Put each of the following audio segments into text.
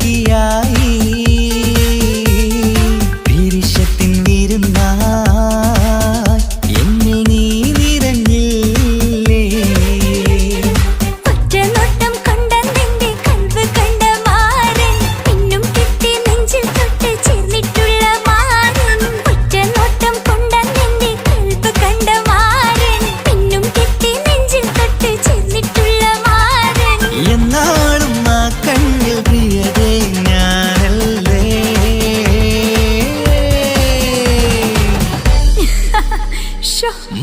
സഖിയായി പിരിശത്തിൻ വിരുന്നായി എന്നിൽ നീ നിറഞ്ഞില്ലേ. ഒറ്റനോട്ടം കൊണ്ടെന്റെ കൽവ് കണ്ട മാരൻ പിന്നും കിട്ടി നെഞ്ചിൽ തൊട്ട് ചേർന്നിട്ടുള്ള മാരൻ. ഒറ്റനോട്ടം കൊണ്ടെന്റെ കൽവ് കണ്ട മാരൻ പിന്നും കിട്ടി നെഞ്ചിൽ തൊട്ട് ചേർന്നിട്ടുള്ള മാരൻ. എന്നാളും ആ കണ്ണിൽ പ്രിയതേ ഞാനല്ലേ.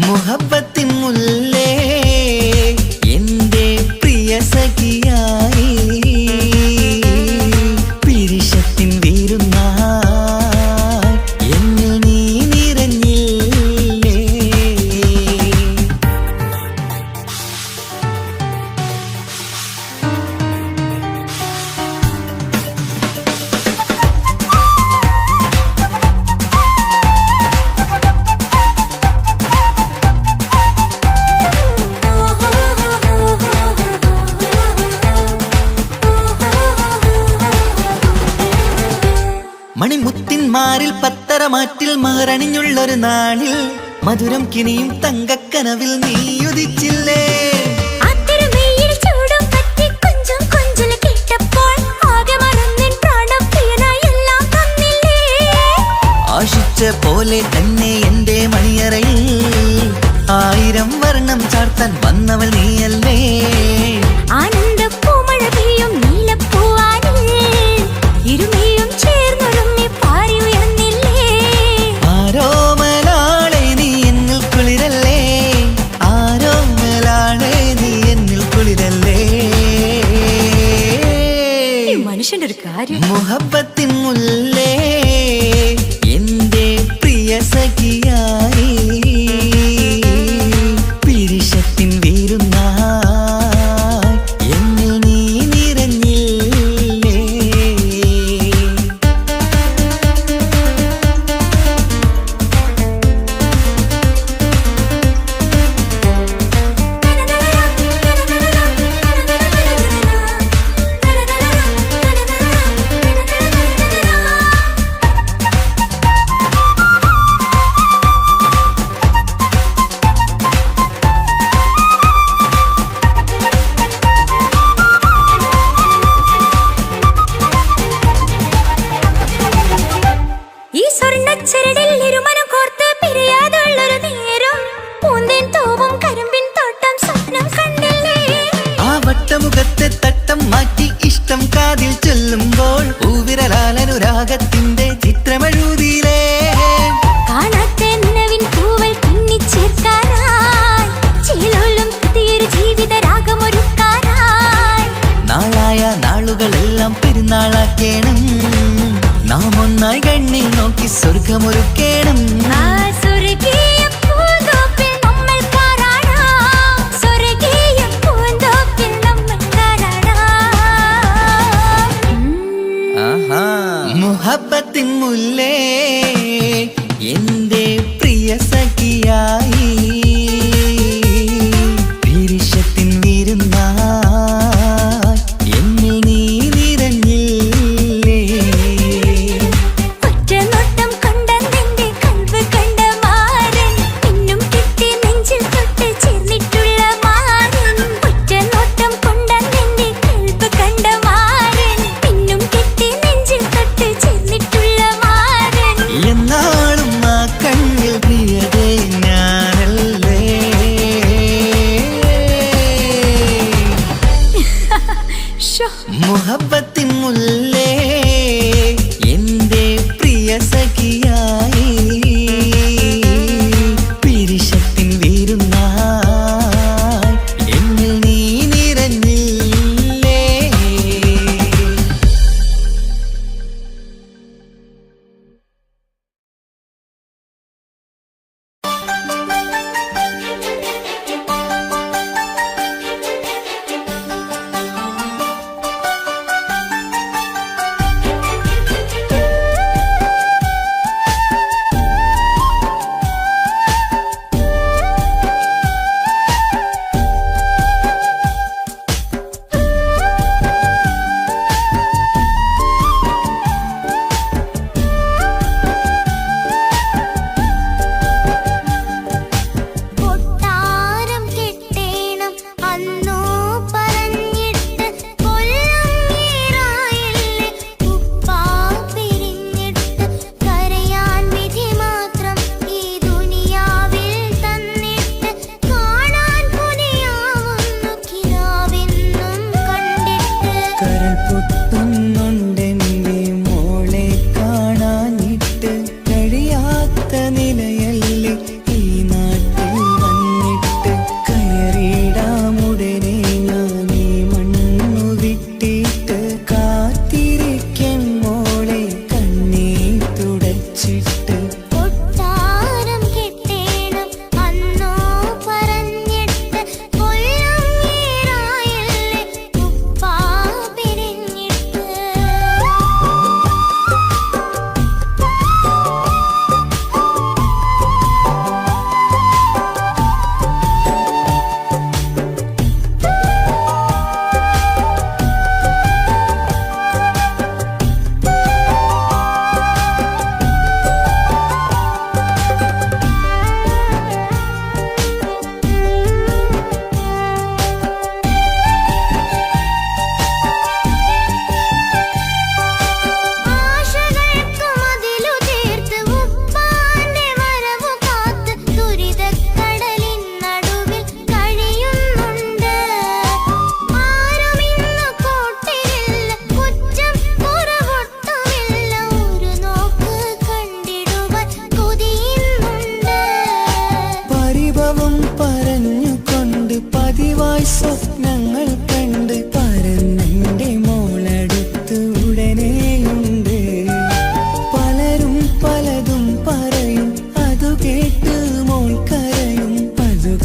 മുഹബത്തിൻ മുല്ലേ എന്റെ പ്രിയ സഖിയായി പിരിശത്തിൻ വിരുന്നായി എന്നിൽ നീ നിറഞ്ഞില്ലേ. മണിമുത്തിൻ മാറിൽ പത്തരമാറ്റിൽ മഹറണിഞ്ഞുള്ളൊരു നാളിൽ മധുരം കിനിയും തങ്കക്കനവിൽ നീ ഉദിച്ചില്ലേ. ആശിച്ച പോലെ തന്നെ എന്റെ മണിയറയിൽ 1000 വർണ്ണം ചാർത്താൻ വന്നവൾ നീയല്ലേ. ആനന്ദപ്പൂമഴ പെയ്യും നീലപ്പൂവാനിൽ ഇരുമയും ചേർന്നൊരുങ്ങി പാറി ഉയർന്നില്ലേ. ആരോമലാളെ നീ എന്നിൽ കുളിരല്ലേ. ആരോമലാളെ നീ എന്നിൽ കുളിരല്ലേ. മനുഷ്യന്റെ ഒരു കാര്യം. മുഹബത്തിൻ മുല്ലേ എന്റെ പ്രിയ സഖിയായി പിരിശത്തിൻ വിരുന്നായി എന്നിൽ നീ നിറഞ്ഞില്ലേ. ഈ സ്വർണ്ണച്ചരടിൽ ഇരുമനം കോർത്ത് പിരിയാതുള്ളൊരു നേരം പൂന്തേൻ തോവും കരിമ്പിൻ തോട്ടം സ്വപ്നം കണ്ടില്ലേ. ആ വട്ടമുഖത്തെ തട്ടം മാറ്റി ഇഷ്ടം കാതിൽ ചൊല്ലുമ്പോൾ പൂവിരലാലനുരാഗത്തിന്റെ ചിത്രമെഴുതിയിലേ. കാണാത്ത നിലവിൻ പൂവൽ പിന്നിച്ചേർക്കാനായി ചേലോലും പുതിയൊരു ജീവിത രാഗമൊരുക്കാനായി നാളായ നാളുകളെല്ലാം പെരുന്നാളാക്കേണം. നാം ഒന്നായി കണ്ണിൽ നോക്കി സ്വർഗമൊരുക്കേണം. ആ സ്വർഗീയ പൂന്തോപ്പിൽ നമ്മൾ കാണാം. സ്വർഗീയ പൂന്തോപ്പിൽ നമ്മൾ കാണാം. മുഹബത്തിൻ മുല്ലേ എന്റെ പ്രിയ സഖിയായി പിരിശത്തിൻ വിരുന്നായി എന്നിൽ നീ നിറഞ്ഞില്ലേ. ഒറ്റനോട്ടം കൊണ്ടെന്റെ കൽവ് കണ്ട മാരൻ പിന്നും കിട്ടി നെഞ്ചിൽ തൊട്ട് ചേർന്നിട്ടുള്ള മാരൻ. ഒറ്റനോട്ടം കൊണ്ടെന്റെ കൽവ് കണ്ട മാരൻ പിന്നും കിട്ടി നെഞ്ചിൽ തൊട്ട് ചേർന്നിട്ടുള്ള മാരൻ. എന്നാളും ആ കണ്ണിൽ പ്രിയതേ ഞാൻ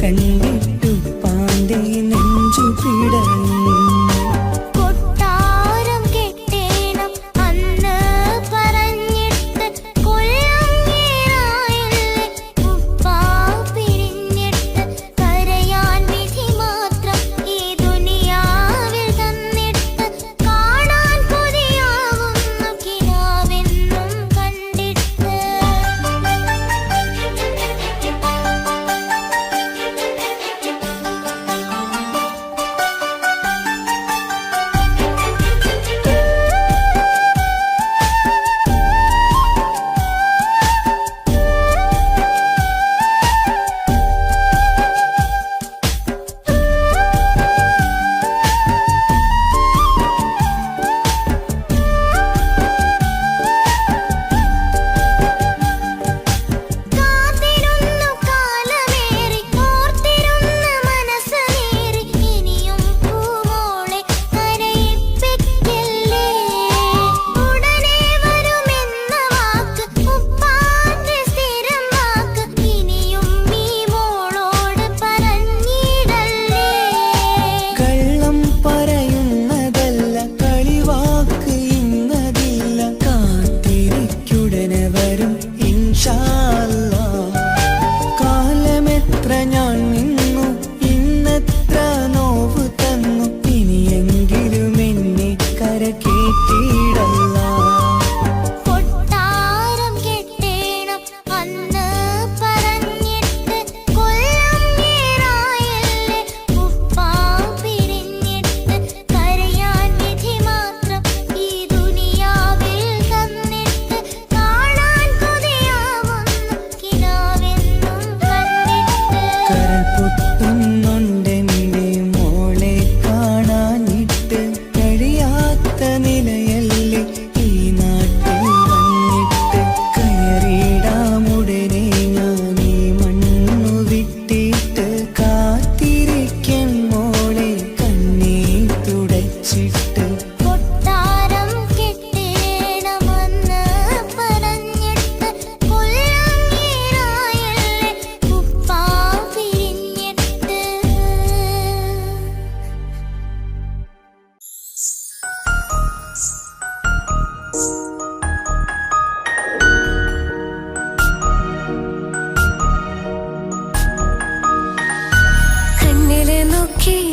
കണ്ടിട്ടു പാന്റെ നെഞ്ചു പിടഞ്ഞു.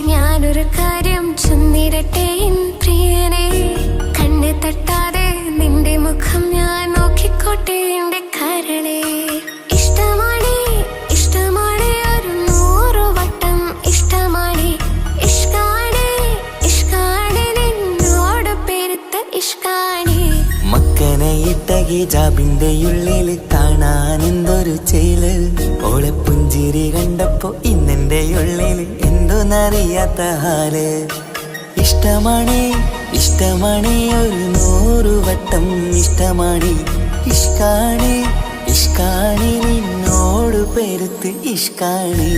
ഞാനൊരു കാര്യം ചൊന്നിടട്ടെ പ്രിയനെ, കണ്ണ് തട്ടാതെ നിന്റെ മുഖം ഞാൻ നോക്കിക്കോട്ടെ എന്റെ കരളെ. ഇഷ്ടമാണ് ഇഷ്ടമാണ് ഒരു 100 വട്ടം ഇഷ്ടമാണ്. ഇഷ്കാണ് ഇഷ്കാണ് നിന്നോട് പെരുത്ത ഇഷ്കാണ്. മക്കനെ ഇട്ട ഹിജാബിന്റെ ഉള്ളിൽ കാണാൻ എന്തൊരു ചേല്. ഓളെ പുഞ്ചിരി കണ്ടപ്പോ ഇന്നെന്റെ ഉള്ളിൽ എന്തോന്നറിയാത്ത ഹാല്. ഇഷ്ടമാണ് ഇഷ്ടമാണ് ഒരു 100 വട്ടം ഇഷ്ടമാണ്. ഇഷ്കാണ് ഇഷ്കാണ് നിന്നോട് പെരുത്ത് ഇഷ്കാണ്.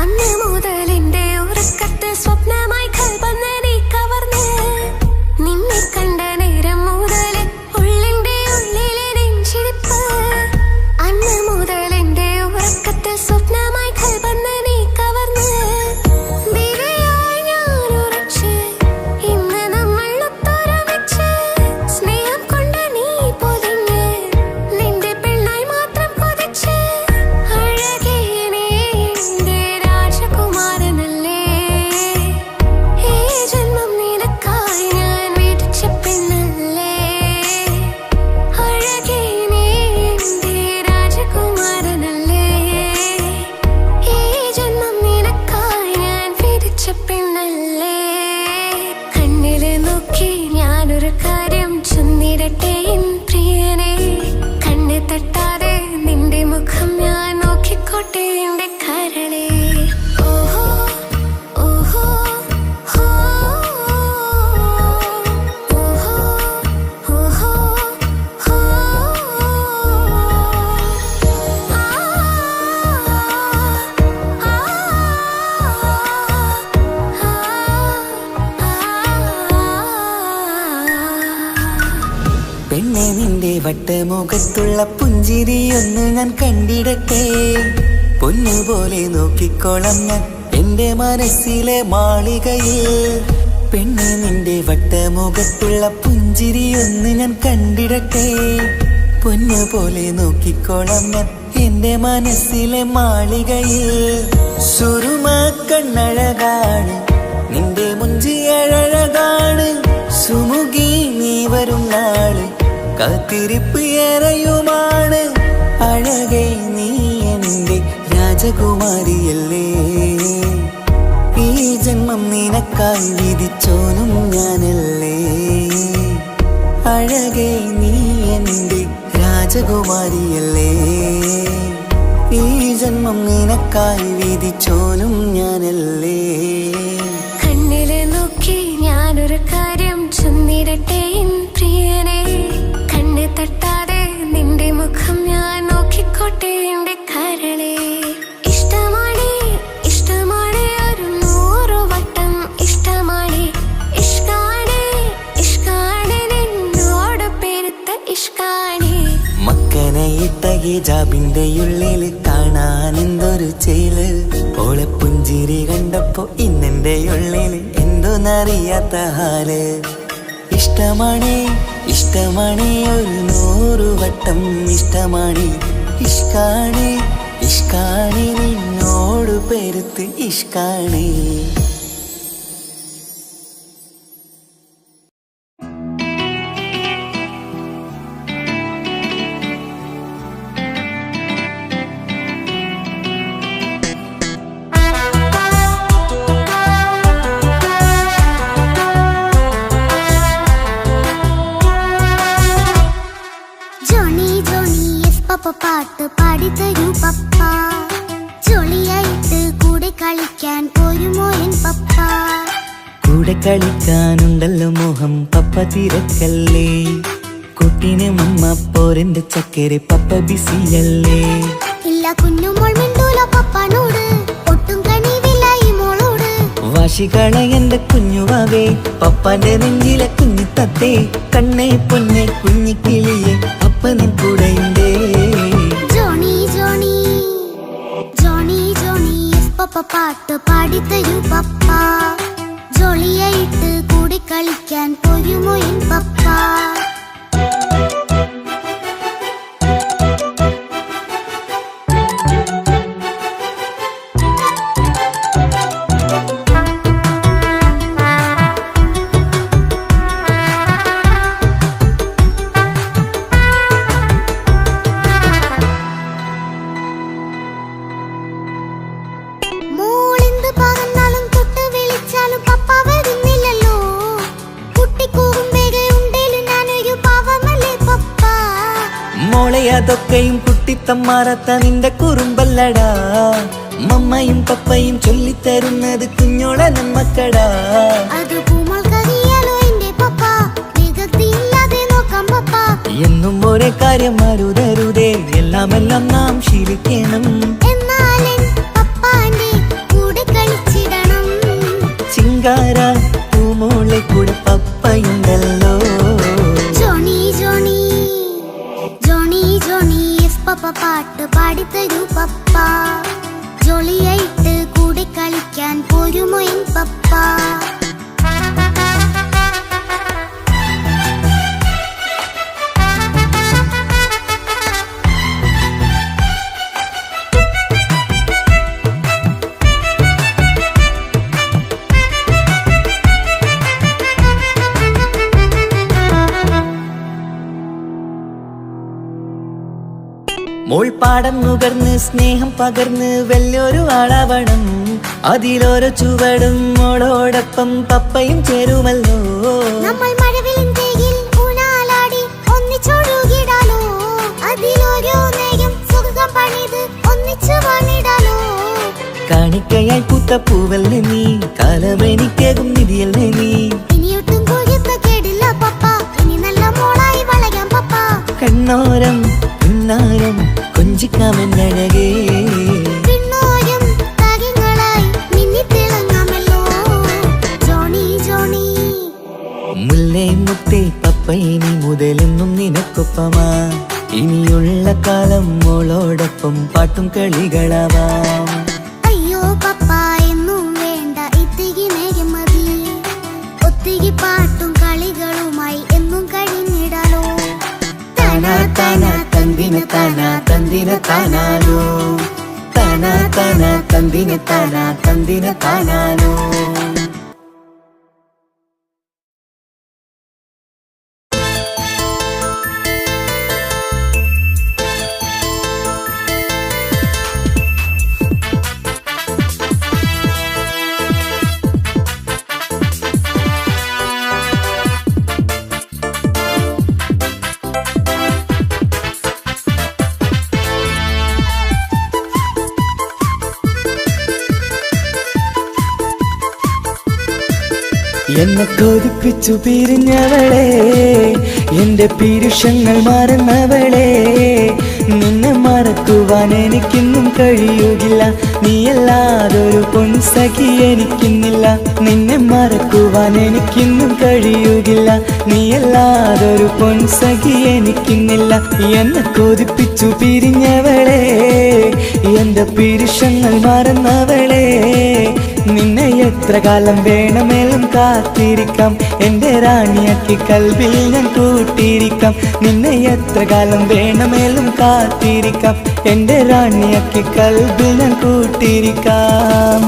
അന്ന് മുതൽ എന്റെ ഉറക്കത്തെ നിന്റെ വട്ടമുഖത്തുള്ള പുഞ്ചിരിയൊന്ന് ഞാൻ കണ്ടിടട്ടെ. പൊന്നുപോലെ നോക്കിക്കോളാം ഞാൻ എന്റെ മനസ്സിലെ മാളികയിൽ. പെണ്ണെ നിന്റെ വട്ടമുഖത്തുള്ള പുഞ്ചിരിയൊന്ന് ഞാൻ കണ്ടിടട്ടെ. പൊന്നുപോലെ നോക്കിക്കോളാം ഞാൻ എന്റെ മനസ്സിലെ മാളികയിൽ. സുറുമ കണ്ണഴകാണ് നിന്റെ മുഞ്ചിയഴകാണ്. സുമുഖി നീ വരും നാള് കാത്തിരിപ്പ് ഏറെയുമാണ്. അഴകേ നീ എന്റെ രാജകുമാരിയല്ലേ. ഈ ജന്മം നിനക്കായി വിധിച്ചോനും ഞാനല്ലേ. അഴകേ നീ എന്റെ രാജകുമാരിയല്ലേ. ഈ ജന്മം നിനക്കായി വിധിച്ചോനും ഞാനല്ലേ. കണ്ണിലെ നോക്കി ഞാനൊരു കാര്യം ചൊന്നിടട്ടെ എൻ പ്രിയനെ. കണ്ണ് തട്ടാതെ നിന്റെ മുഖം ഞാൻ നോക്കിക്കോട്ടെ എന്റെ കരളെ. ഇഷ്ടമാണ് ഇഷ്ടമാണ് ഒരു 100 വട്ടം ഇഷ്ടമാണ്. ഇഷ്കാണ് ഇഷ്കാണ് നിന്നോട് പെരുത്ത ഇഷ്കാണ്. മക്കനയിട്ട ഹിജാബിന്റെ ഉള്ളിൽ കാണാൻ എന്തൊരു ചേല്. ഓളെ പുഞ്ചിരി കണ്ടപ്പോ ഇന്നെന്റെ ഉള്ളിൽ എന്തോന്നറിയാത്ത ഹാല്. ഇഷ്ടമാണ് ഇഷ്ടമാണ് ഒരു 100 വട്ടം ഇഷ്ടമാണ്. ഇഷ്കാണ് ഇഷ്കാണ് നിന്നോട് പെരുത്ത് ഇഷ്കാണ്. പാട്ട് പാടിത്തരൂ പപ്പ. ജോളിയായിട്ട് കൂടെ കളിക്കാൻ പോരുമോ എൻ പപ്പ. കൂടെ കളിക്കാനുണ്ടല്ലോ മോഹം പപ്പ തിരക്കല്ലേ. കുട്ടീനെ മമ്മ പോരെന്റെ ചക്കരെ പപ്പ ബിസിയല്ലേ. ഇല്ല കുഞ്ഞുമോൾ മിണ്ടൂല പപ്പനോട്, ഒട്ടും കണിവില്ല ഈ മോളോട്. വാശികള എന്റെ കുഞ്ഞുവാവേ പപ്പാന്റെ നെഞ്ചിലെ കുഞ്ഞിത്തത്തേ. കണ്ണേ പൊന്നെ കുഞ്ഞിക്കിളിയെ അപ്പനും കൂടെയുണ്ടേ. ജോണി ജോണി ജോണി ജോണി പപ്പ പാട്ട് പാടിത്തരൂ പപ്പ. ജോളിയായിട്ട് കൂടെ കളിക്കാൻ പോരുമോ എൻ പപ്പ. അതൊക്കെയും കുട്ടിത്തമ്മാറത്ത നിന്റെ കുറുമ്പല്ലടാ. മമ്മയും പപ്പയും ചൊല്ലിത്തരുന്നത് കുഞ്ഞോളെ നമ്മക്കടാ. എന്നും ഒരേ കാര്യം അരുതരുതേ, എല്ലാം നാം ശീലിക്കണം. ചിങ്കാര പൂമോളെ കൂടെ പപ്പയുണ്ടല്ലോ. പപ്പ പാട്ട് പാടിത്തരൂ പപ്പ. ജോളിയായിട്ട് കൂടെ കളിക്കാൻ പോരുമോ എൻ പപ്പ. മോൾ പാടം നുകർന്ന് സ്നേഹം പകർന്ന് വലിയൊരു ആളാവണം. അതിലോരോ ചുവടും മോളോടൊപ്പം പപ്പയും ചേരുമല്ലോ. നമ്മൾ മഴവിലിൻ തേയിൽ ഊനാലാടി ഒന്നിച്ചൊഴുകിടാലോ. അതിലോരോ നേരം സുഖം പണിത് ഒന്നിച്ചു വാണിടാലോ. കാണിക്കയായി പൂത്ത പൂവല്ലേ നീ, കാലമെനിക്കേകും നിധിയല്ലേ നീ. ഇനിയൊട്ടും കുഴിത്ത കേടില്ല പപ്പ, ഇനി നല്ല മോളായി വളയാം പപ്പ. കണ്ണോരം പിന്നാരം കൊഞ്ചിക്കാമെന്നഴകേ. പിന്നോരം താരങ്ങളായി മിന്നിത്തിളങ്ങാമല്ലോ. ജോണി ജോണി മുല്ലേ മുത്തേ പപ്പ പപ്പ ഇനി മുതലെന്നും നിനക്കൊപ്പമാ. ഇനിയുള്ള കാലം മോളോടൊപ്പം പാട്ടും കളികളാവാം. അയ്യോ പപ്പ എന്നും വേണ്ട ഇത്തിരി നേരം മതി. ഒത്തിരി പാട്ടും കളികളുമായി എന്നും കഴിഞ്ഞിടാലോ. താനാ താനാ തന്തിന താനാ തന്തിന താനാലോ. താനാ താനാ തന്തിന താനാ തന്തിന താനാലോ. എന്നെ കൊതിപ്പിച്ചു പിരിഞ്ഞവളെ, എന്റെ പീരുഷങ്ങൾ മറന്നവളെ. നിന്നെ മറക്കുവാൻ എനിക്കിന്നും കഴിയുകില്ല, നീയല്ലാതൊരു പൊൻസഖി എനിക്കിന്നില്ല. നിന്നെ മറക്കുവാൻ എനിക്കിന്നും കഴിയുകില്ല, നീയല്ലാതൊരു പൊൻസഖി എനിക്കിന്നില്ല. എന്നെ കൊതിപ്പിച്ചു പിരിഞ്ഞവളെ, എന്റെ പീരുഷങ്ങൾ മറന്നവളെ. നിന്നെ എത്ര കാലം വേണമെങ്കിലും കാത്തിരിക്കാം, എന്റെ റാണിയാക്കി കൽവിൽ ഞാൻ കൂട്ടിയിരിക്കാം. നിന്നെ എത്ര കാലം വേണമെങ്കിലും കാത്തിരിക്കാം, എന്റെ റാണിയാക്കി കൽവിൽ ഞാൻ കൂട്ടിയിരിക്കാം.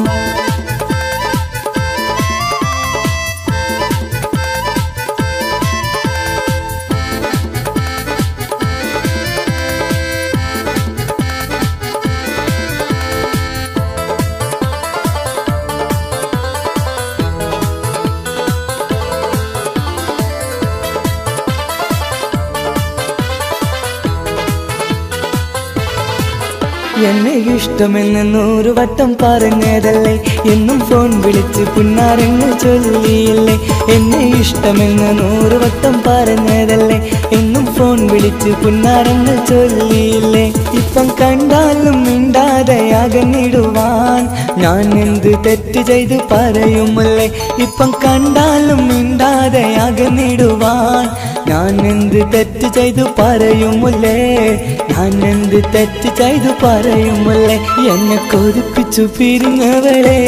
എന്നെ ഇഷ്ടമെന്ന് 100 വട്ടം പറഞ്ഞതല്ലേ, എന്നും ഫോൺ വിളിച്ച് പുന്നാരങ്ങൾ ചൊല്ലിയില്ലേ. എന്നെ ഇഷ്ടമെന്ന് 100 വട്ടം പറഞ്ഞതല്ലേ, എന്നും ഫോൺ വിളിച്ച് പുന്നാരങ്ങൾ ചൊല്ലിയില്ലേ. ഇപ്പം കണ്ടാലും മിണ്ടാതെ അകന്നിടുവാൻ ഞാൻ എന്ത് തെറ്റ് ചെയ്ത് പറയുമല്ലേ. ഇപ്പം കണ്ടാലും മിണ്ടാതെ അകന്നിടുവാൻ ഞാൻ എന്ത് തെറ്റ് ചെയ്തു പറയുമല്ലേ. ഞാൻ എന്ത് തെറ്റ് ചെയ്തു പറയുമല്ലേ. എന്നെ കൊതിപ്പിച്ചു പിരിഞ്ഞവളെ,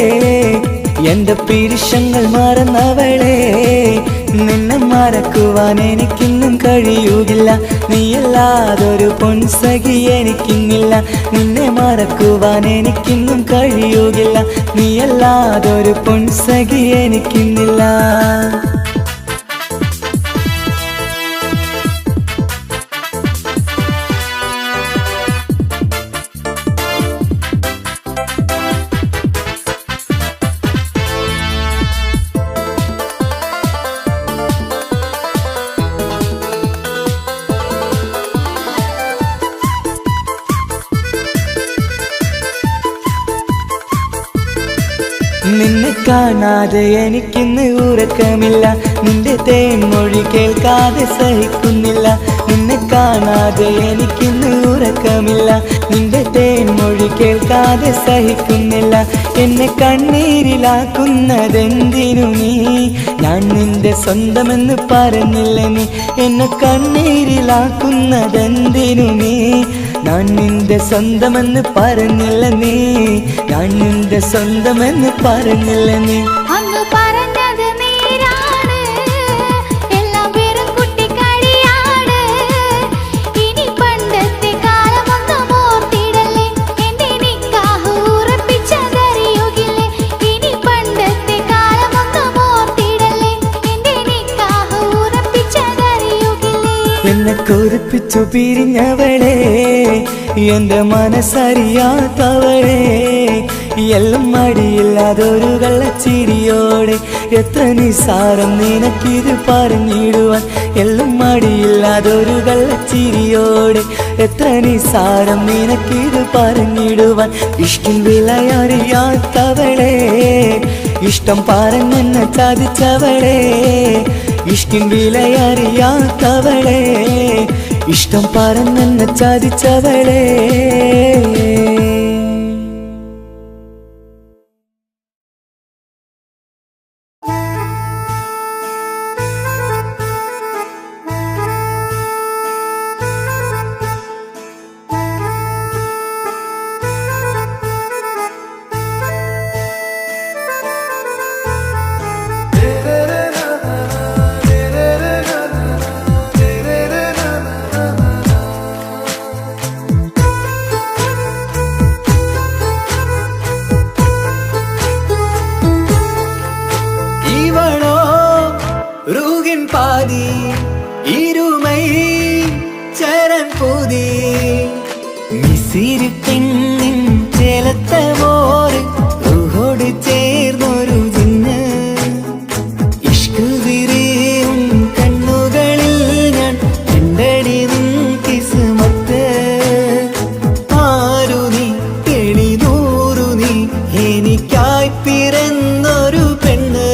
എന്റെ പീരുഷങ്ങൾ മറന്നവളെ. നിന്നെ മറക്കുവാൻ എനിക്കിന്നും കഴിയുകില്ല, നീയല്ലാതൊരു പൊൻസഖി എനിക്കിന്നില്ല. നിന്നെ മറക്കുവാൻ എനിക്കിന്നും കഴിയുകില്ല, നീയല്ലാതൊരു പൊൻസഖി എനിക്കിന്നില്ല. നിന്നെ കാണാതെ എനിക്കിന്ന് ഉറക്കമില്ല, നിന്റെ തേൻമൊഴി കേൾക്കാതെ സഹിക്കുന്നില്ല. നിന്നെ കാണാതെ എനിക്കിന്ന് ഉറക്കമില്ല, നിന്റെ തേൻമൊഴി കേൾക്കാതെ സഹിക്കുന്നില്ല. എന്നെ കണ്ണീരിലാക്കുന്നതെന്തിനു നീ, ഞാൻ നിന്റെ സ്വന്തമെന്ന് പറഞ്ഞില്ല നീ. എന്നെ കണ്ണീരിലാക്കുന്നതെന്തിനു നീ, ഞാൻ നിന്റെ സ്വന്തമെന്ന് പറഞ്ഞില്ല നീ. ഞാൻ നിന്റെ സ്വന്തമെന്ന് പറഞ്ഞില്ല നീ. അന്ന് പറഞ്ഞത് നേരാണ്, എല്ലാം വെറും കുട്ടിക്കളിയാണ്. ഇനി പണ്ടത്തെ കാലമൊന്നും ഓർത്തിടല്ലേ, എന്റെ നിക്കാഹ് ഉറപ്പിച്ചതറിയുകില്ലേ. ഇനി പണ്ടത്തെ കാലമൊന്നും ഓർത്തിടല്ലേ, എന്റെ നിക്കാഹ് ഉറപ്പിച്ചതറിയുകില്ലേ. എന്നെ കൊതിപ്പിച്ചു പിരിഞ്ഞവളെ, എന്റെ മനസ്സറിയാത്തവളെ. എല്ലാം മടിയില്ലാതൊരു കള്ളച്ചിരിയോടെ, എത്ര നിസാരം നിനക്കിത് പറഞ്ഞിടുവാൻ. എല്ലാം മടിയില്ലാതൊരു കള്ളച്ചിരിയോടെ, എത്ര നിസാരം നിനക്കിത് പറഞ്ഞിടുവാൻ. ഇഷ്ടം വിലയറിയാത്തവളെ, ഇഷ്ടം പറഞ്ഞെന്നെ ചതിച്ചവളെ. ഇഷ്കിൻ വിലയറിയാത്തവളെ, ഇഷ്ടം പറഞ്ഞെന്നെ ചതിച്ചവളെ. പൂതി മിസിരി പെണ്ണിൻ ചേലത്തെ മോര് റൂഹോട് ചേർന്നൊരു ജിന്ന് ഇഷ്ക് വിരിയും കണ്ണുകളിൽ ഞാൻ കണ്ടടി നിൻ കിസ്മത്ത് ആരു നീ എളിനൂറു നീ എനിക്കായി പിറന്നൊരു പെണ്ണ്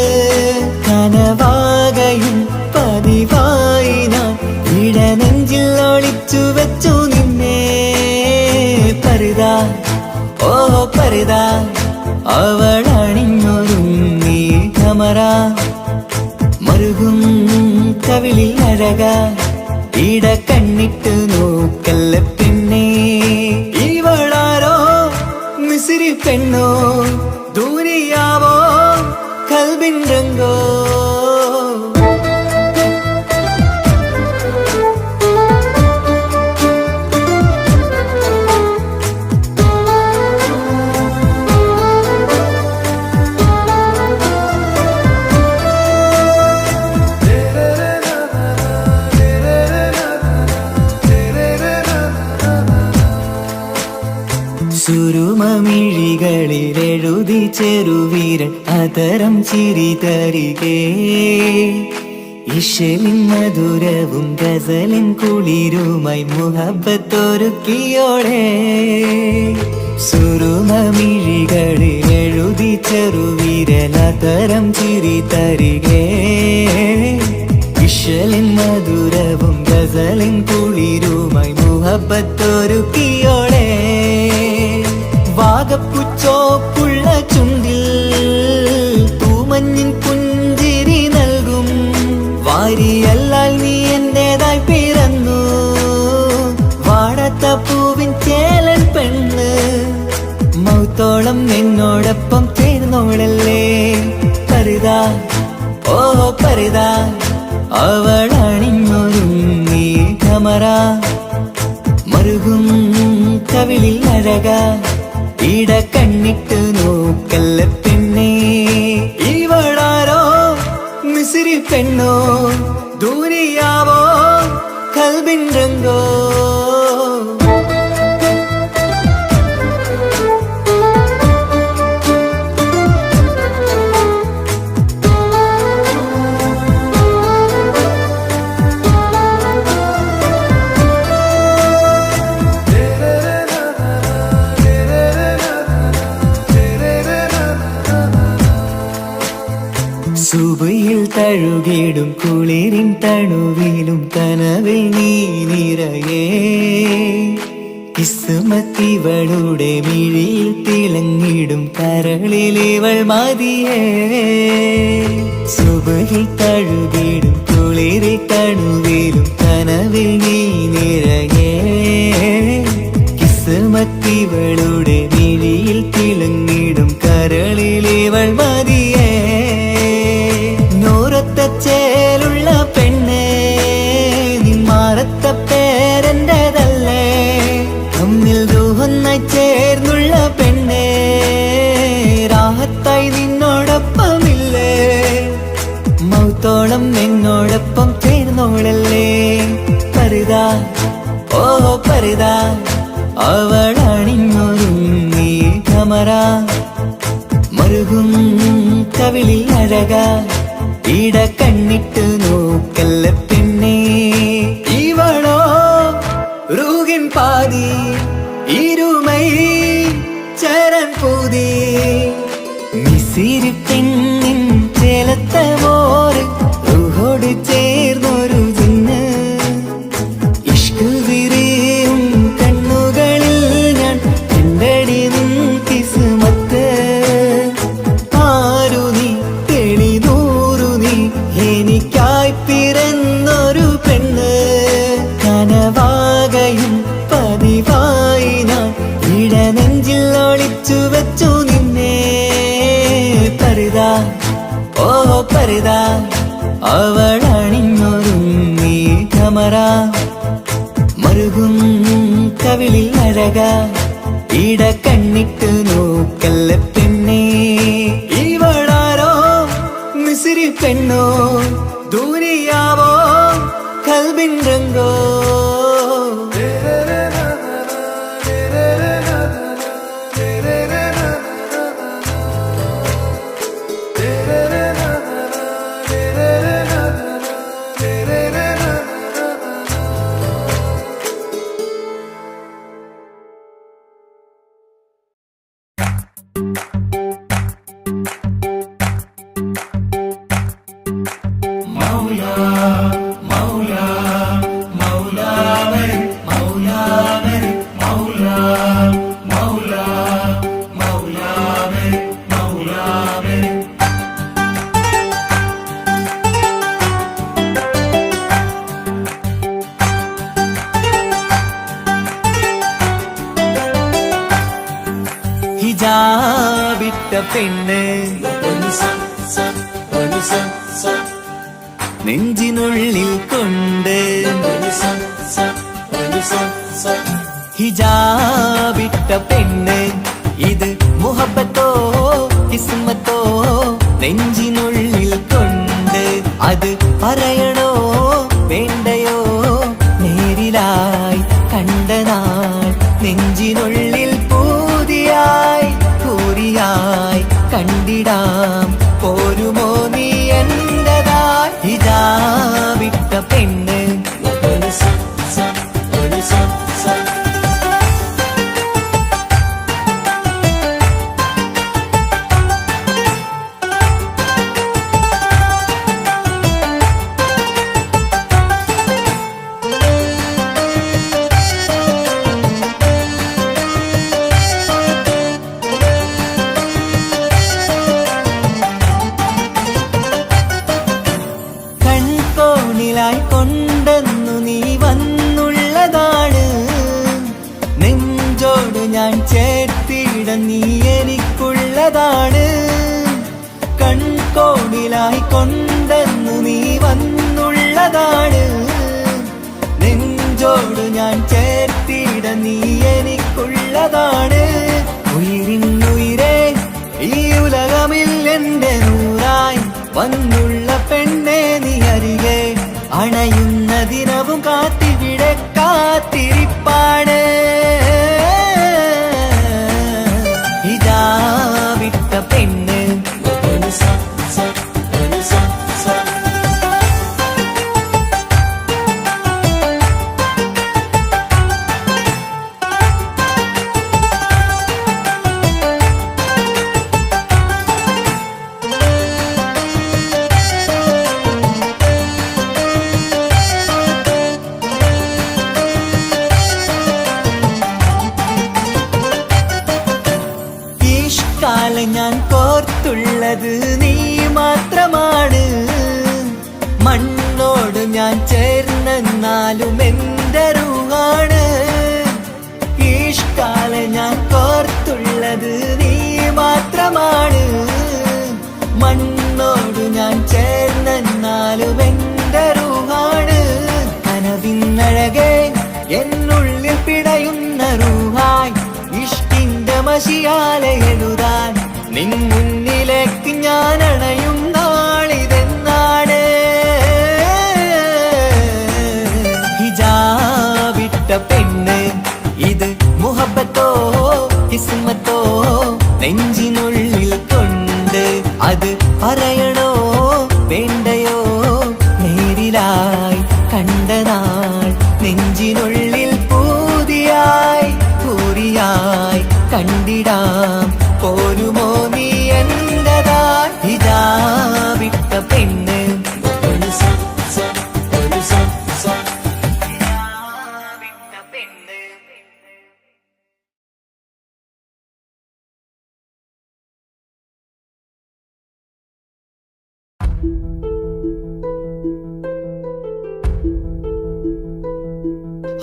കനവാകയും പതിവായി ഞാൻ ഇടനെഞ്ചിൽ ഒളിച്ചു വെച്ചു നിന്നെ പരിതാ ഓ പരിതാ അവളണിഞ്ഞൊരുങ്ങി കമറ മറുകും കവിളിൽ അഴക ഇട കണ്ണിട്ട് നോക്കല്ല പിന്നെ ഇവളാരോ മിസിരി പെണ്ണോ ദൂരിയാവോ കൽബിൻ രംഗോ സുരുമമിഴികളിൽ എഴുതി ചെറുവീരൻ അതരം ചിരി തരികേ ഇഷലിൻ മധുരവും ഗസലിൻ കുളിരുമായി മുഹബത്തൊരുക്കിയോടെ സുരുമമിഴികളിൽ എഴുതി ചെറുവീരൻ അതരം ചിരി തരികേ ഇഷലിൻ മധുരവും ഗസലിൻ കുളിരുമായി മുഹബത്തൊരുക്കിയോടെ വാഗപ്പുച്ചോപ്പുള്ള ചുണ്ടിൽ തൂമഞ്ഞിൻ പുഞ്ചിരി നൽകും വാരിയല്ലാൽ നീ എന്റേതായി പിറന്നു വാടത്ത പൂവിൻ ചേലൻ പെണ്ണ് മൗത്തോളം എന്നോടൊപ്പം ചേർന്നോളല്ലേ പരിതാ ഓ പരിതാ അവളണിഞ്ഞൊരുങ്ങി കമറ മറുകും കവിളിൽ അഴക ഇട കണ്ണിട്ട് നോക്കല്ല പിന്നെ ഇവളാരോ മിസിരി പെണ്ണോ ദൂരിയാവോ കൽബിൻ രംഗോ സുബയിൽ തഴുകിടും കുളിരിൻ തണുവിലും കനവിൽ നീ നിറയേ കിസ്മത്തിവളുടെ മിഴിയിൽ തിളങ്ങിടും കരളിലിവൾ മതിയേ സുബയിൽ തഴുകിടും കുളിരിൻ തണുവിലും കനവിൽ നീ നിറയേ കിസ്മത്തിവളുടെ മിഴിയിൽ തിളങ്ങിടും കരളിലിവൾ മതിയേ ചേലുള്ള പെണ്ണേ നിന്മാറത്ത പേരെന്റേതല്ലേ തമ്മിൽ ദൂഹൊന്നായി ചേർന്നുള്ള പെണ്ണേ രാഹത്തായി നിന്നോടൊപ്പമില്ലേ മൗത്തോളം എന്നോടൊപ്പം ചേർന്നോളല്ലേ പരിതാ ഓ പരിതാ അവളണിഞ്ഞൊരുങ്ങി കമറ മറുകും കവിളിൽ അഴക ഇട കണ്ണിട്ട് നോക്കല്ല പിന്നെ ഇവളോ റൂഹിൻ പാതി ഇരുമൈ ചരൻ പൂതി മിസിരി പെണ്ണിൻ ചേലത്തെ മോര് റൂഹോട് ചേർന്നൊരു ജിന്ന് ഇഷ്ക് വിരിയും കണ്ണുകളിൽ ഞാൻ കണ്ടടി നിൻ കിസ്മത്ത് ആരു നീ എളിനൂറു നീ എനിക്കായി പിറന്നൊരു പെണ്ണ് കനവാകയും പതിവായി ഞാൻ ഇടനെഞ്ചിൽ ഒളിച്ചു വെച്ചു നിന്നെ പരിതാ ഓ പരിതാ അവളണിഞ്ഞൊരുങ്ങി കമറ മറുകും കവിളിൽ അഴക ഇട കണ്ണിട്ട് നോക്കല്ല പിന്നെ ഇവളാരോ മിസിരി പെണ്ണോ ദൂരിയാവോ കൽബിൻ രംഗോ ഹിജാബിട്ട പെണ്ണ് നെഞ്ചിനുള്ളിൽ കൊണ്ട് ഹിജാബിട്ട പെണ്ണ് ഇത് മുഹബത്തോ കിസ്മത്തോ നെഞ്ചിനുള്ളിൽ കൊണ്ട് അത് പറയണോ വേണ്ടയോ നേരിലായി കണ്ട നാൾ നെഞ്ചിനുള്ളിൽ പൂതിയായി പൂരിയായി കണ്ടിടാം പോരുമോ നീ എന്റതായി ഹിജാബിട്ട പെണ്ണ് കൊണ്ടെന്നു നീ വന്നുള്ളതാണ് നെഞ്ചോട് ഞാൻ ചേർത്തിട നീ എനിക്കുള്ളതാണ് കൺകോണിലായി കൊണ്ടെന്നു നീ വന്നുള്ളതാണ് നെഞ്ചോട് ഞാൻ ചേർത്തിട നീ എനിക്കുള്ളതാണ് ഉയിരിന്നുയിരേ ഈ ഉലകമിൽ എന്റെ നൂറായി വന്നുള്ള പെണ്ണെ നീ അരികെ അണയുന്ന ദിനവും കാത്തിവിടെ കാത്തിരിപ്പാണ് ഹിജാബിട്ട പെണ്ണ് ഞാൻ കോർത്തുള്ളത് നീ മാത്രമാണ് മണ്ണോട് ഞാൻ ചേർന്നെന്നാലും എന്റെ റൂഹാണ് ഈഷ്കാല ഞാൻ കോർത്തുള്ളത് നീ മാത്രമാണ് മണ്ണോട് ഞാൻ ചേർന്നെന്നാലും എന്റെ റൂഹാണ് കനവിന്നഴകെ എന്നുള്ളിൽ പിടയുന്ന റൂഹായി ഇഷ്കിന്റെ മഷിയാലെ എഴുതാൻ നിൻ മുന്നിലേക്ക് ഞാൻ അണയും നാളിതെന്നാണ് ഹിജാബിട്ട പെണ്ണ് ഇത് മുഹബത്തോ കിസ്മത്തോ നെഞ്ചിനുള്ളിൽ കൊണ്ട് അത് പറയണോ വേണ്ടയോ നേരിലായി കണ്ട നാൾ നെഞ്ചിനുള്ളിൽ പൂതിയായി പൂരിയായി കണ്ടിടാം പോരുമോ നീ എന്റതായി ഹിജാബിട്ട പെണ്ണ്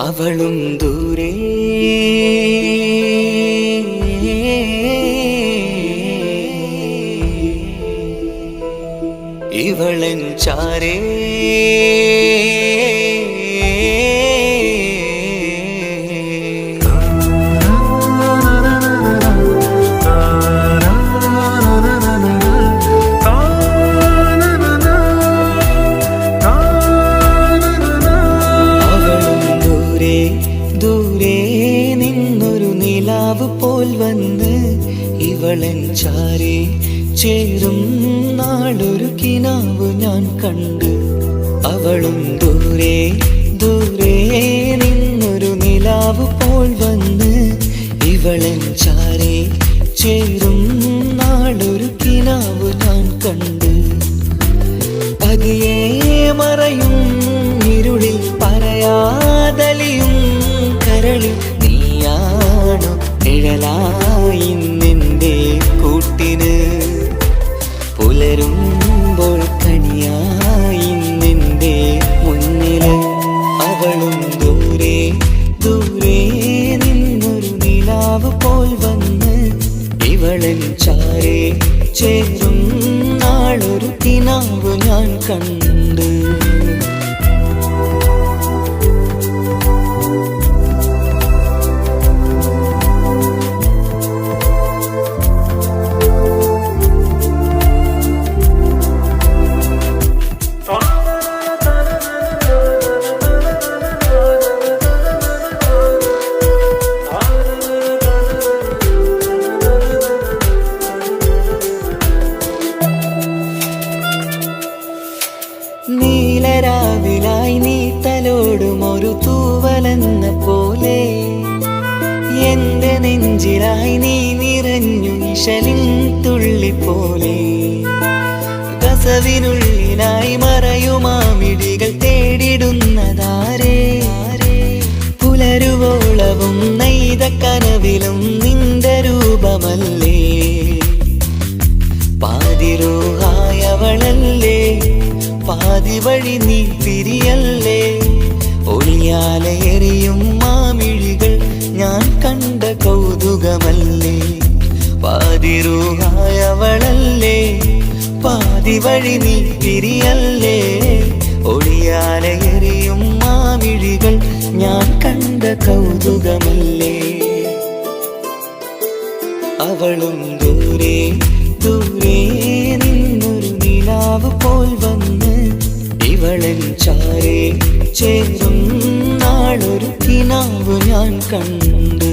അവളും ദൂരെ ഇവളൻ ചാരേ പോൽ വന്ന് ഇവളൻ ചാരേ ചേരും നാളൊരു കിനാവ് ഞാൻ കണ്ട് അവളും ദൂരെ ദൂരെ നിന്നൊരു നിലാവ് പോൽ വന്ന് ഇവളൻ ചാരേ ചേരും നാളൊരു കിനാവ് ഞാൻ കണ്ട് പതിയെ മറയും ഇരുളിൽ പറയാതലിയും കരളിൽ നീയാണു നിഴലായി നിന്റെ കൂട്ടിന് പുലരുമ്പോൾ കണിയായി നിന്റെ മുന്നില് അവളും ദൂരെ ദൂരെ നിന്നൊരു നിലാവ് പോൽ വന്ന് ഇവളൻ ചാരേ ചേരും നാളൊരു കിനാവ് ഞാൻ കണ്ട്. നീലരാവിലായി നീ തലോടും ഒരു തൂവലെന്ന പോലെ എന്റെ നെഞ്ചിലായി നീ നിറഞ്ഞു ഇശലിൻ തുള്ളി പോലെ. കസവിനുള്ളിലായി മറയുമാമിടികൾ തേടിടുന്നതാരേ, പുലരുവോളവും നെയ്ത കനവിലും നിന്റെ രൂപമല്ലേ. പാതിരൂഹായവളല്ലേ, പാതി വഴി നീ തിരിയല്ലേ. ഒളിയാലെ എറിയും മാമിഴികൾ ഞാൻ കണ്ട കൗതുകമല്ലേ. പാതിരൂഹായവളല്ലേ, പാതി വഴി നീ തിരിയല്ലേ. ഒളിയാലെ എറിയും മാമിഴികൾ ഞാൻ കണ്ട കൗതുകമല്ലേ. അവളും ദൂരെ ദൂരെ നിന്നൊരു നിലാവ് പോൽ വന്ന് ഇവളൻ ചാരേ ചേരും നാളൊരു കിനാവ് ഞാൻ കണ്ട്.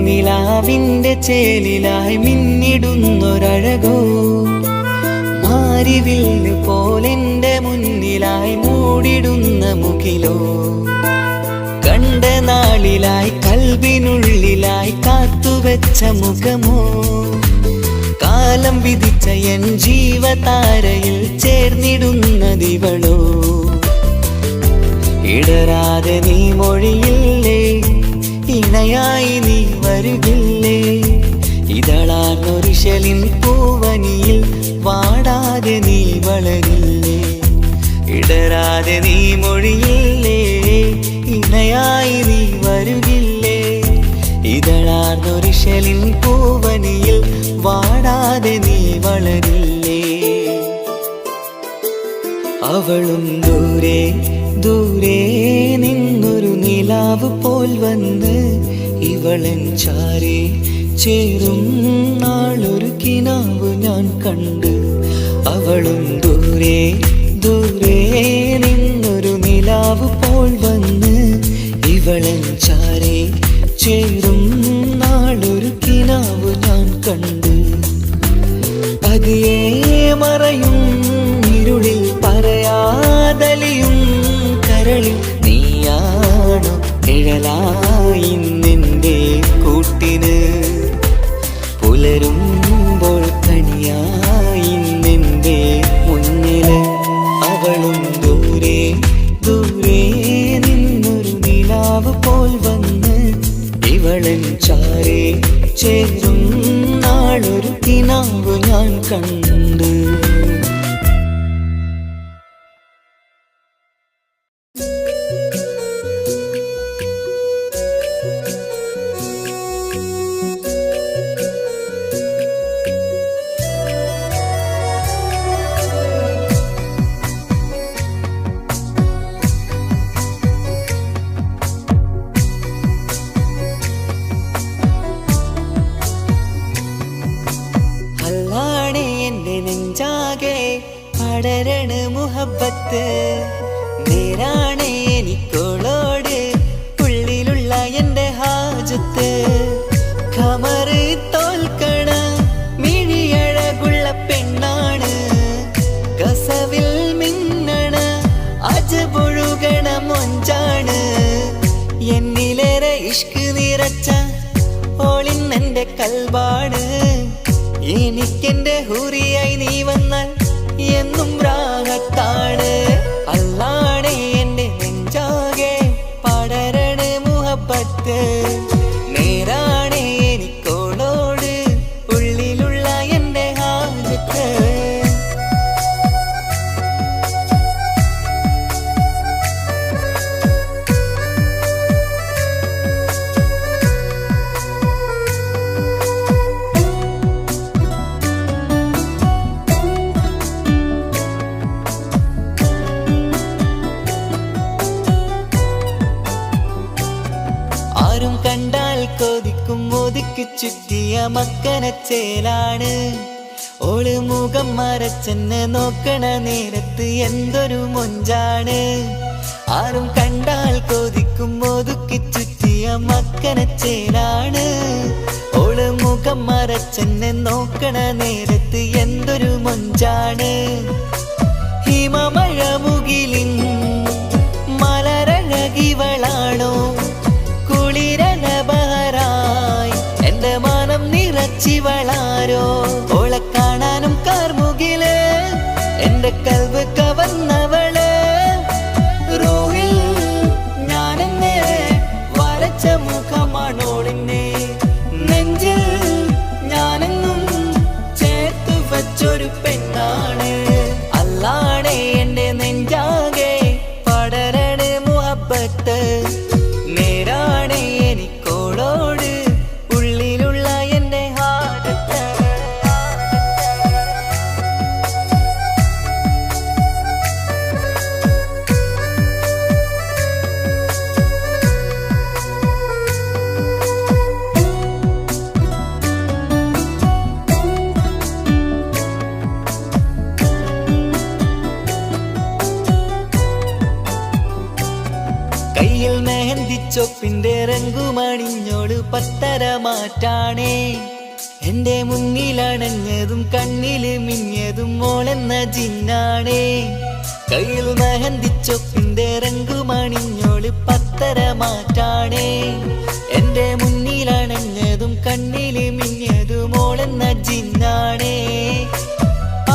നിലാവിന്റെ ചേലിലായി മിന്നിടുന്നൊരഴകോ, മാരിവില്ല് പോലെന്റെ മുന്നിലായി മൂടിടുന്ന മുകിലോ. കണ്ട നാളിലായി കൽബിനുള്ളിലായി കാത്തുവെച്ച മുഖമോ, കാലം വിധിച്ച എൻ ജീവതാരയിൽ ചേർന്നിടുന്നതിവളോ. ഇടരാതെ നീ മൊഴിയില്ലേ, ഇണയായി നീ വരുകില്ലേ. ഇതളാർന്നൊരിശലിൻ പൂവനിയിൽ വാടാതെ നീ വളരില്ലേ. ഇടരാതെ നീ മൊഴിയില്ലേ, ഇണയായി നീ വരുകില്ലേ. ഇതളാർന്നൊരിശലിൻ പൂവനിയിൽ വാടാതെ നീ വളരില്ലേ. അവളും ദൂരെ ദൂരെ നിന്നൊരു നിലാവ് പോൽ വന്ന് ഇവളൻ ചാരേ ചേരും നാളൊരു കിനാവ് ഞാൻ കണ്ട്. അവളും ദൂരെ ദൂരെ നിന്നൊരു നിലാവ് പോൽ വന്ന് ഇവളൻ ചാരേ ചേരും നാളൊരു കിനാവ് ഞാൻ കണ്ട്. പതിയെ മറയും ഇരുളിൽ പറയാതലിയും കരളിൽ നീയാണോ നിഴലായി നിന്റെ കൂട്ടിന്. പുലരുമ്പോൾ കണിയായി നിന്റെ മുന്നില്. അവളും ദൂരെ ദൂരെ നിന്നൊരു നിലാവ് പോൽ വന്ന് ഇവളൻ ചാരേ ചേരും നാളൊരു കിനാവ് ഞാൻ കണ്ട്. പടരണ മുഹബത്ത് നേരാണ് എനിക്കോളോട് ഉള്ളിലുള്ള എൻ്റെ ഹാജത്ത്. ഖമറ് തോൽക്കണ മിഴിയഴകുള്ള പെണ്ണാണ്, കസവിൽ മിന്നണ അജബൊഴുകണ മൊഞ്ചാണ്. എന്നിലേറെ ഇഷ്ക് നിറച്ച ഓളിന്നെൻ്റെ കൽബാണ്. എനിക്കെന്റെ ഹൂറിയായി നീ വന്നാൽ എന്നും രാഗത്താണ്. അല്ലാണേ എന്റെ നെഞ്ചാകെ പടരണ മുഹബത്ത്. നേരാണേ എനിക്കോളോട് ഉള്ളിലുള്ള എന്റെ ഹാജത്ത്. ആരും കണ്ടാൽ കൊതിക്കും ഒതുക്കി ചുറ്റിയ മക്കനച്ചേലാണ്. ഓള് മുഖം മറച്ചെന്നെ നോക്കണ നേരത്ത് എന്തൊരു മൊഞ്ചാണ്. ആരും കണ്ടാൽ കൊതിക്കും ഒതുക്കി ചുറ്റിയ മക്കനച്ചേലാണ്. ഓള് മുഖം മറച്ചെന്നെ നോക്കണ നേരത്ത് എന്തൊരു മൊഞ്ചാണ്. ഹിമമഴ മുകിലിൻ മലരഴകിവളാണോ കുളിരനബഹരായി എന്റെ മാനം നിറച്ചിവളാരോ. ഓളെ കാണാനും കാർമുകില് എന്റെ കൽവ് കവർന്നവള്. റോഹിൽ ഞാനെന്നെ വരച്ച മുഖമാണോളിന്നെ. നെഞ്ചിൽ ഞാനെന്നും ചേർത്ത് വച്ചൊരു പെണ്ണാണ്. അല്ലാണേ എന്റെ നെഞ്ചാകെ പടരണ മുഹബത്ത്. നേരാണേ എനിക്കോളോട് ഉള്ളിലുള്ള എന്റെ ഹാജത്ത്. കയ്യിൽ മെഹന്തിച്ചൊപ്പിന്റെ രംഗുമണിഞ്ഞോട് പത്തര മാറ്റാണേ. എന്റെ മുന്നിലണഞ്ഞതും കണ്ണില് മിഞ്ഞതും മോളെന്ന ജിന്നാണേ. കയ്യിൽ മെഹന്തിച്ചൊപ്പിന്റെ രംഗുമണിഞ്ഞോട് പത്തര മാറ്റാണേ. എന്റെ മുന്നിലണഞ്ഞതും കണ്ണില് മിഞ്ഞതും മോളെന്ന ജിന്നാണേ.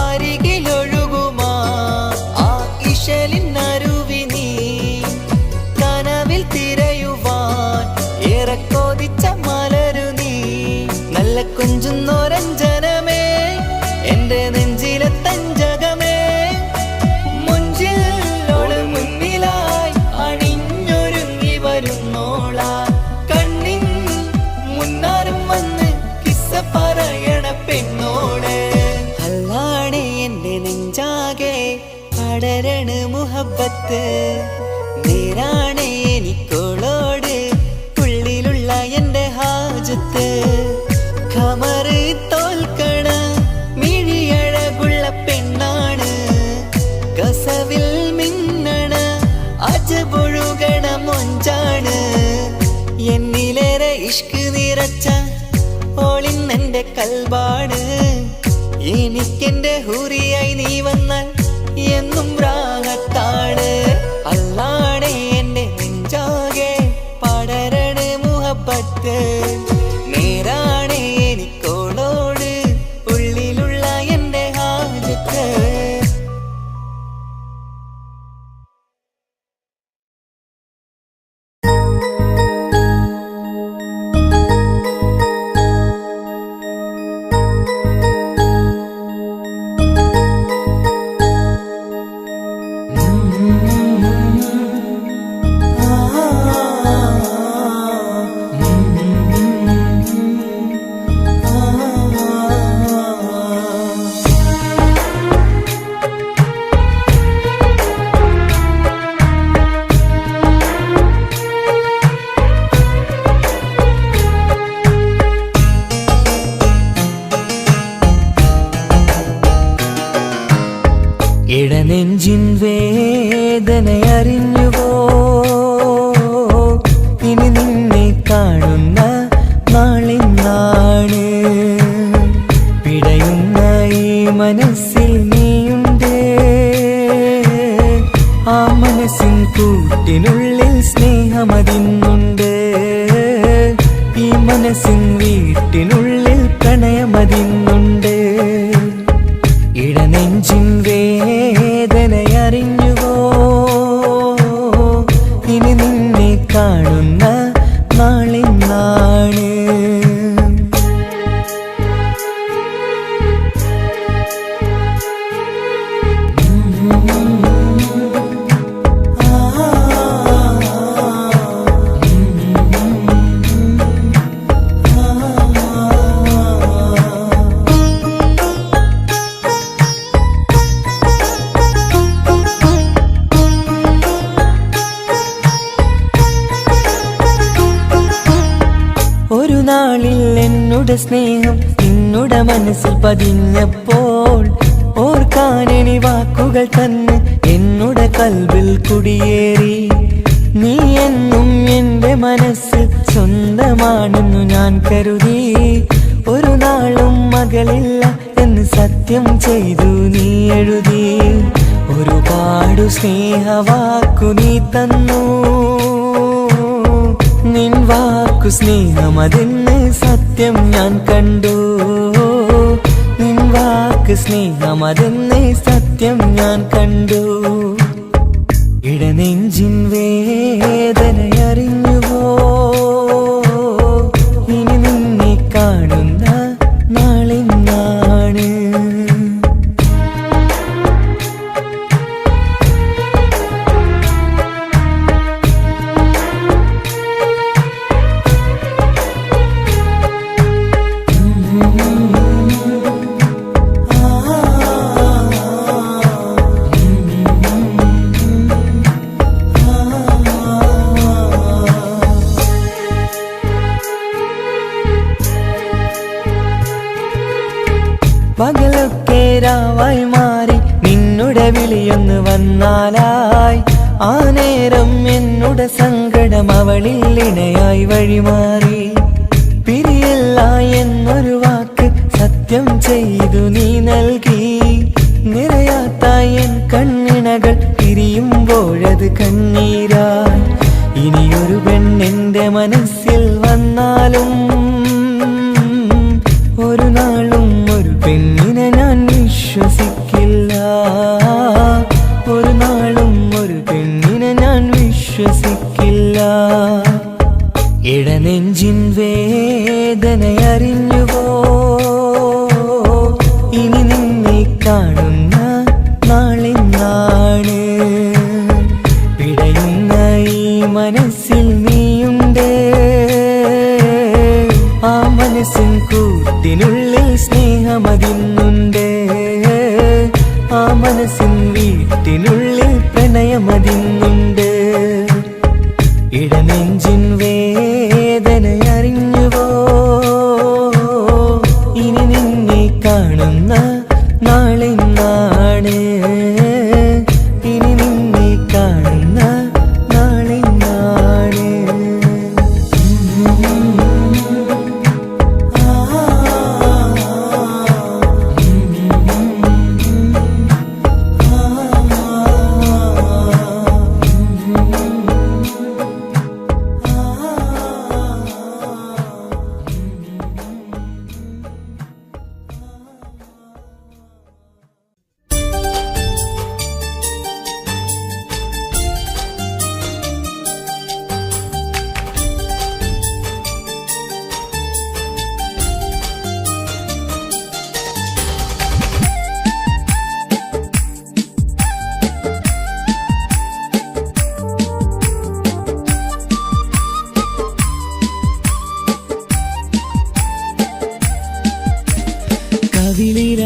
അരികിലൊഴുകുമാ ആ ഇശലിനരുവി നീ കനവിൽ തിരയുവാൻ ഏറെ കൊതിച്ച മലരു നീ. നല്ല കുഞ്ചുന്നോരഞ്ജനമേ എന്റെ നെഞ്ചിലെ തഞ്ചകമേ. മുഞ്ചിലോള് മുന്നിലായി അണിഞ്ഞൊരുങ്ങി വരുന്നോളാ. കണ്ണിൻ മുന്നാരും വന്ന് കിസ്സ പറയണ പെണ്ണോട്. അല്ലാണേ എന്റെ നെഞ്ചാകെ പടരണ മുഹബത്ത്. നേരാണേ എനിക്കോളോട് ഉള്ളിലുള്ള എന്റെ ഹാജത്ത്. ഖമറ് തോൽക്കണ മിഴിയഴകുള്ള പെണ്ണാണ്. കസവിൽ മിന്നണ അജബൊഴുകണ മൊഞ്ചാണ്. എന്നിലേറെ ഇഷ്ക് നിറച്ച ഓളിന്നെന്റെ കൽബാണ്. എനിക്കെന്റെ ഹൂറിയായി നീ വന്നാൽ എന്നും രാഗത്താണ്. അല്ലാണേ എന്റെ നെഞ്ചാകെ പടരണ മുഹബത്ത്. നേരാണേ എനിക്കോളോട് ഉള്ളിലുള്ള എന്റെ ഹാജത്ത്. ഇടനെഞ്ചിൻ വേദനയറിഞ്ഞുവോ ഇനി നിന്നെ കാണുന്ന നാളിന്നാണ്. പിടയുന്ന ഈ മനസ്സിൽ നീയുണ്ട്. ആ മനസ്സിൻ കൂട്ടിനുള്ളിൽ സ്നേഹമതിന്നുണ്ട്. ഈ മനസ്സിൻ വീട്ടിനുള്ളിൽ പ്രണയമതിന്നുണ്ട്. നാളിന്നാണ്. ഒരു നാളിൽ എന്നുടെ സ്നേഹം നിന്നുടെ മനസ്സിൽ പതിഞ്ഞപ്പോൾ ഓർക്കാനെനി വാക്കുകൾ തന്നെ എന്നുടെ കൽബിൽ കുടിയേറി. നീ എന്നും എന്റെ മനസ്സിൽ സ്വന്തമാണെന്നു ഞാൻ കരുതി. ഒരു നാളും മകളില്ല എന്ന് സത്യം ചെയ്തു നീ എഴുതി. ഒരുപാടു സ്നേഹവാക്കു നീ തന്നു. നിൻ വാക്കു സ്നേഹമതെന്ന് സത്യം ഞാൻ കണ്ടു. നിൻ വാക്ക് സ്നേഹമതെന്ന് സത്യം ഞാൻ കണ്ടു. ഇടനെഞ്ചിൻ വേദനയറിഞ്ഞുവോ ഇനി നിന്നെ കാണുന്ന നാളിന്നാണ്. പകലൊക്കെ രാവായി മാറി നിന്നുടെ വിളിയൊന്ന് വന്നാലായി. ആ നേരം എന്നുടെ സങ്കടം അവളിൽ ഇണയായി വഴിമാറി. പിരിയല്ല എന്നൊരു വാക്ക് സത്യം ചെയ്തു നീ നൽകി. നിറയാത്ത എൻ കണ്ണിണകൾ പിരിയുമ്പോഴത് കണ്ണീരായി. ഇനിയൊരു പെണ്ണെന്റെ മനസ്സിൽ വന്നാലും ഒരു നാളും ഒരു പെണ്ണിനെ ഞാൻ വിശ്വസിക്കില്ല. ഒരു നാളും ഒരു പെണ്ണിനെ ഞാൻ വിശ്വസിക്കില്ല. ഇടനെഞ്ചിൻ വേദനയറിഞ്ഞുവോ ഇനി നിന്നെ കാണുന്ന നാളിന്നാണ്. പിടയുന്ന ഈ മനസ്സിൽ നീയുണ്ട്. ആ മനസ്സിൻ കൂട്ടിനുള്ളിൽ സ്നേഹമതിന്നുണ്ട്. ആ മനസ്സിൻ വീട്ടിനുള്ളിൽ പ്രണയമതിന്നുണ്ട്. ഇടനെഞ്ചിൻ വേദനയറിഞ്ഞുവോ ഇനി നിന്നെ കാണുന്ന നാളിന്നാണ്. ഇനി നിന്നെ കാണുന്ന നാളിന്നാണ്.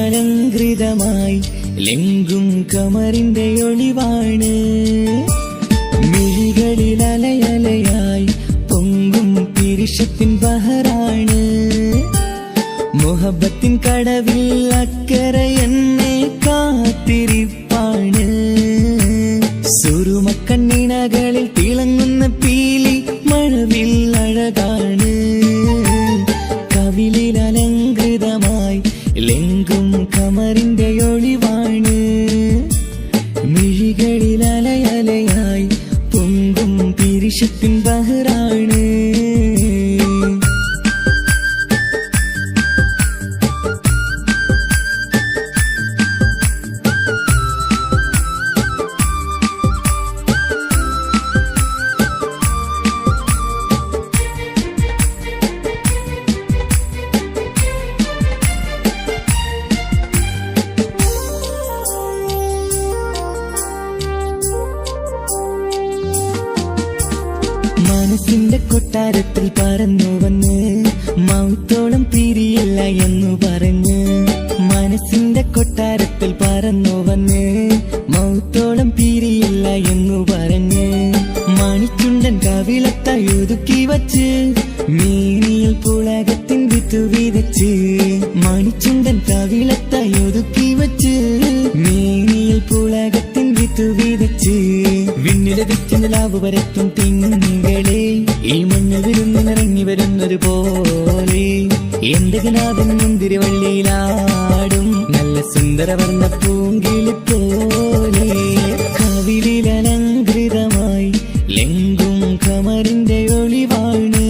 കവിളിലലങ്കൃതമായി ലെങ്കും കമറിന്റെ ഒളിവാണ്. മിഴികളിൽ അലയലയായി പൊങ്കും പിരിശത്തിൻ ബഹറാണ്. മുഹബത്തിൻ കടവിൽ അക്കരെ എന്നെ കാത്തിരിപ്പാണ്. സുറുമക്കണ്ണിണകളിൽ തിളങ്ങുന്ന പീലി മഴവിൽ അഴകാണ്. കവിളിൽ അലങ്കൃതമായി ലെങ്കും കമറിന്റെ ഒളിവാണ്. മിഴികളിൽ അലയലയായി പൊങ്കും പിരിശത്തിൻ ബഹറാണ്. മേനിയിൽ പുളകത്തിൻ വിത്തു വിതച്ച് മണിച്ചുണ്ടൻ കവിളത്തായി ഒതുക്കി വച്ച് മേനിയിൽ പുളകത്തിൻ വിത്തു വിതച്ച് വിണ്ണിലതിച്ച് നിലാവ് വരത്തും തിങ്കളെ ഈ മണ്ണിൽ വിരുന്നിനിറങ്ങി വരുന്നത് പോലെ എന്റെ ഗനാഥൻ മുന്തിരിവള്ളിയിലാടും നല്ല സുന്ദരവർണ്ണ പൂങ്കിളി പോലെ കവിളിലലങ്കൃതമായി ലെങ്കും കമറിന്റെ ഒളിവാണ്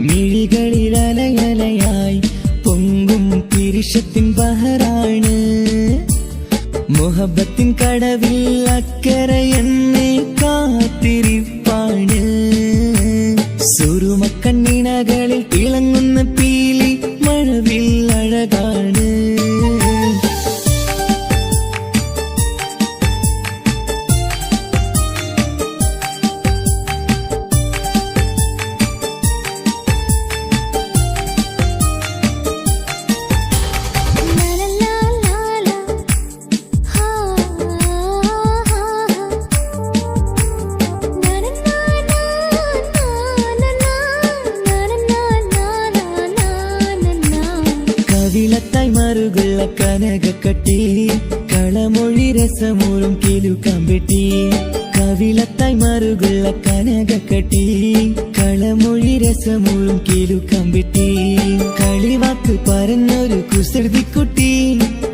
മിഴികളിലലയലയായി പൊങ്കും പിരിശത്തിൻ ബഹറാണ് മുഹബത്തിൻ കടവിൽ അക്കരയെന്നെ കാത്തിരിപ്പാണ് സുറുമക്കണ്ണിണകളിൽ തിളങ്ങുന്ന പീലി മഴവിൽ അഴകാണ് കവിളത്തായി മറുകുള്ള കനകക്കട്ടി കളമൊഴി രസമൂറും കിലുക്കമ്പെട്ടി കവിളത്തായി മറുകുള്ള കനകക്കട്ടി കളമൊഴി രസമൂറും കിലുക്കമ്പെട്ടി കളിവാക്ക് പറഞ്ഞൊരു കുസൃതിക്കുട്ടി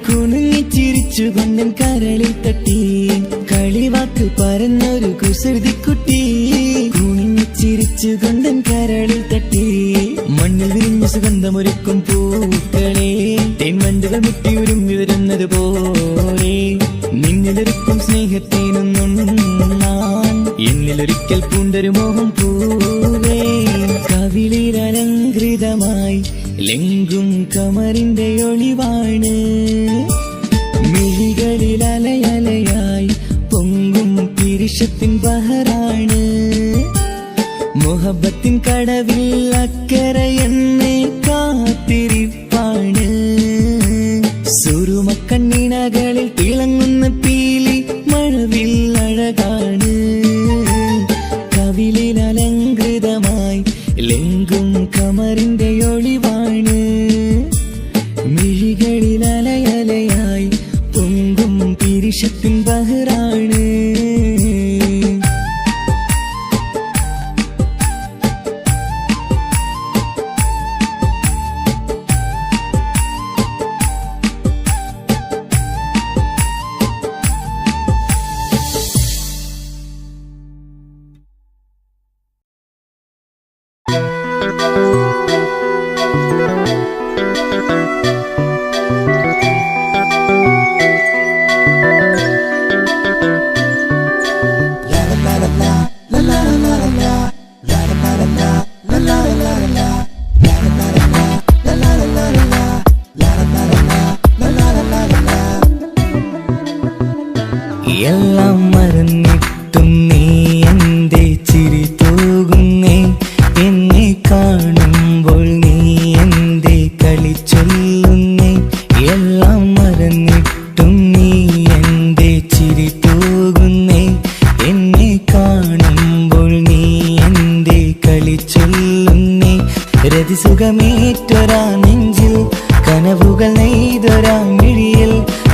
കുണുങ്ങി ചിരിച്ചു കൊണ്ടൻ കരളിൽ തട്ടി കളിവാക്ക് പറഞ്ഞൊരു കുസൃതിക്കുട്ടി കുണുങ്ങി ചിരിച്ചു കൊണ്ടൻ കരളിൽ തട്ടി മണ്ണിൽ വിരിഞ്ഞ സുഗന്ധമൊരുക്കും പൂക്കളെ തേൻവണ്ടുകൾ മുട്ടിയുരുമ്പി വരുന്നത് പോലെ നിന്നിലൊരുക്കും സ്നേഹത്തേനൊന്നും എന്നിലൊരിക്കൽ പൂണ്ടൊരു മോഹം പൂവേ കവിളിലലങ്കൃതമായി ലെങ്കും കമറിന്റെ ഒളിവാണ് മിഴികളിലലയലയായി പൊങ്കും പിരിശത്തിൻ ബഹറാണ് മുഹബത്തിൻ കടവിൽ അക്കരയെന്നെ കാത്തിരിപ്പാണ് സുറുമക്കണ്ണിണകളിൽ തിളങ്ങുന്ന പീലി മഴവിൽ അഴകാണ് കവിളിലലങ്കൃതമായി ലെങ്കും കമറിന്റെ ഒളിവാണ് മിഴികളിലലയലയായി പൊങ്കും പിരിശത്തിൻ ബഹറാണ് എല്ലാം മറന്നിട്ടും നീ എന്റെ ചിരി തൂകുന്നേ എന്നെ കാണുമ്പോൾ നീ എന്റെ കളി ചൊല്ലുന്നേ എല്ലാം മറന്നിട്ടും നീ എന്റെ ചിരി തൂകുന്നേ എന്നെ കാണുമ്പോൾ നീ എന്റെ കളി ചൊല്ലുന്നേ രതിസുഖമേറ്റൊരാ നെഞ്ചിൽ കനവുകൾ നെയ്തൊരാ മിഴിയിൽ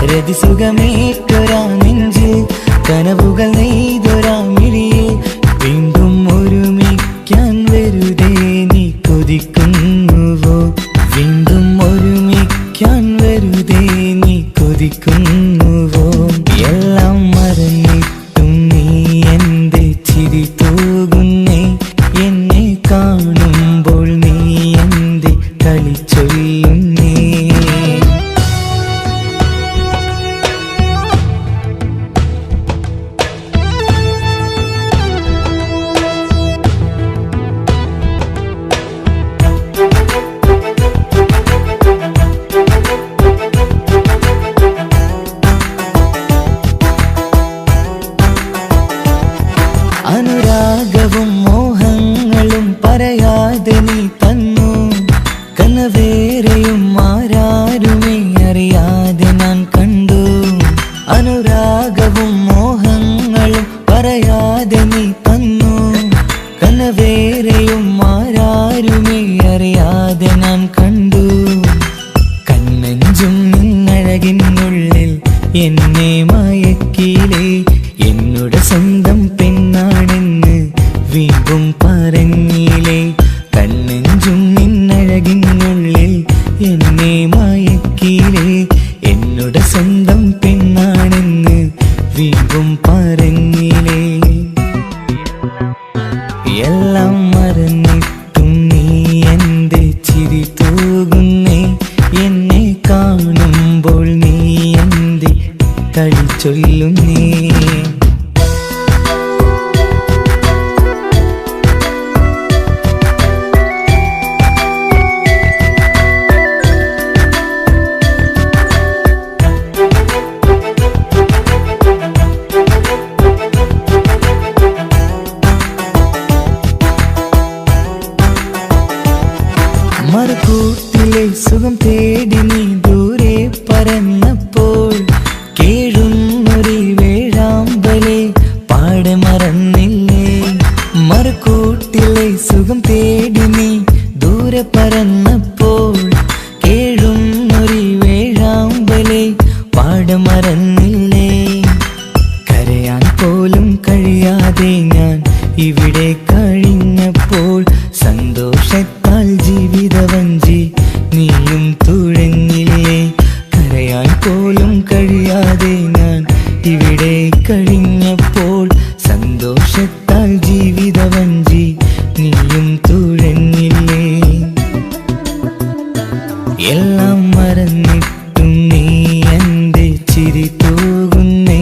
രതിസുഖമേറ്റൊരാ നെഞ്ചിൽ കനവുകൾ നെയ്തൊരാ മിഴിയിൽ വീണ്ടും ഒരുമിക്കാൻ വെറുതെ നീ കൊതിക്കുന്നുവോ വീണ്ടും ഒരുമിക്കാൻ വെറുതെ നീ കൊതിക്കുന്നുവോ എല്ലാം മറന്നിട്ടും നീ എന്റെ ചിരി തൂകുന്നേ എന്നെ കാണുമ്പോൾ നീ എന്റെ കളി ചൊല്ലുന്നേ അനുരാഗവും മോഹങ്ങളും പറയാതെ നീ തന്നു കനവേറെയും ആരാരുമേ അറിയാതെ ഞാൻ കണ്ടു അനുരാഗവും മോഹങ്ങളും പറയാതെ നീ തന്നു കനവേറെയും ആരാ മറുകൂട്ടിലെ സുഖം തേടി നീ ദൂരെ പറന്നപ്പോൾ കേഴുന്നൊരു വേഴാമ്പലെ പാടെ മറന്നില്ലേ. മറുകൂട്ടിലെ സുഖം തേടി നീ ദൂരെ പറന്നപ്പോൾ കേഴുന്നൊരു വേഴാമ്പലെ പാടെ മറന്നില്ലേ. കരയാൻ പോലും കഴിയാതെ ഞാൻ ഇവിടെ കഴിഞ്ഞപ്പോൾ സന്തോഷത്താൽ ജീവിതവഞ്ചി നീയും തുഴഞ്ഞില്ലേ. കരയാൻ പോലും കഴിയാതെ ഞാൻ ഇവിടെ കഴിഞ്ഞപ്പോൾ സന്തോഷത്താൽ ജീവിതവഞ്ചി നീയും തുഴഞ്ഞില്ലേ. എല്ലാം മറന്നിട്ടും നീ എൻ്റെ ചിരി തൂകുന്നേ.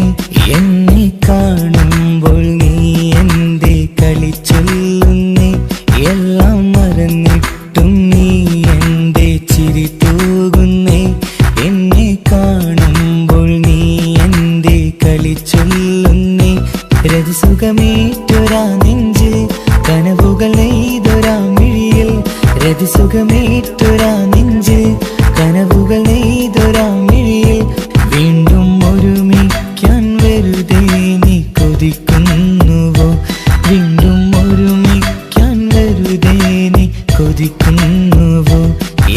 എന്നെ കാണുമ്പോൾ നീ എൻ്റെ കളി ചൊല്ലുന്നേ. എല്ലാം മറന്നിട്ടും നീ എൻ്റെ ചിരി തൂകുന്നേ. എന്നെ കാണുമ്പോൾ നീ എൻ്റെ കളി ചൊല്ലുന്നേ. രതിസുഖമേറ്റൊരാ നെഞ്ചിൽ കനവുകൾ നെയ്തൊരാ മിഴിയിൽ. രതിസുഖമേറ്റൊരാ നെഞ്ചിൽ കനവുകൾ നെയ്തൊരാ മിഴിയിൽ. വീണ്ടും ഒരുമിക്കാൻ വെറുതെ നീ കൊതിക്കുന്നുവോ. വീണ്ടും ഒരുമിക്കാൻ വെറുതെ നീ കൊതിക്കുന്നുവോ.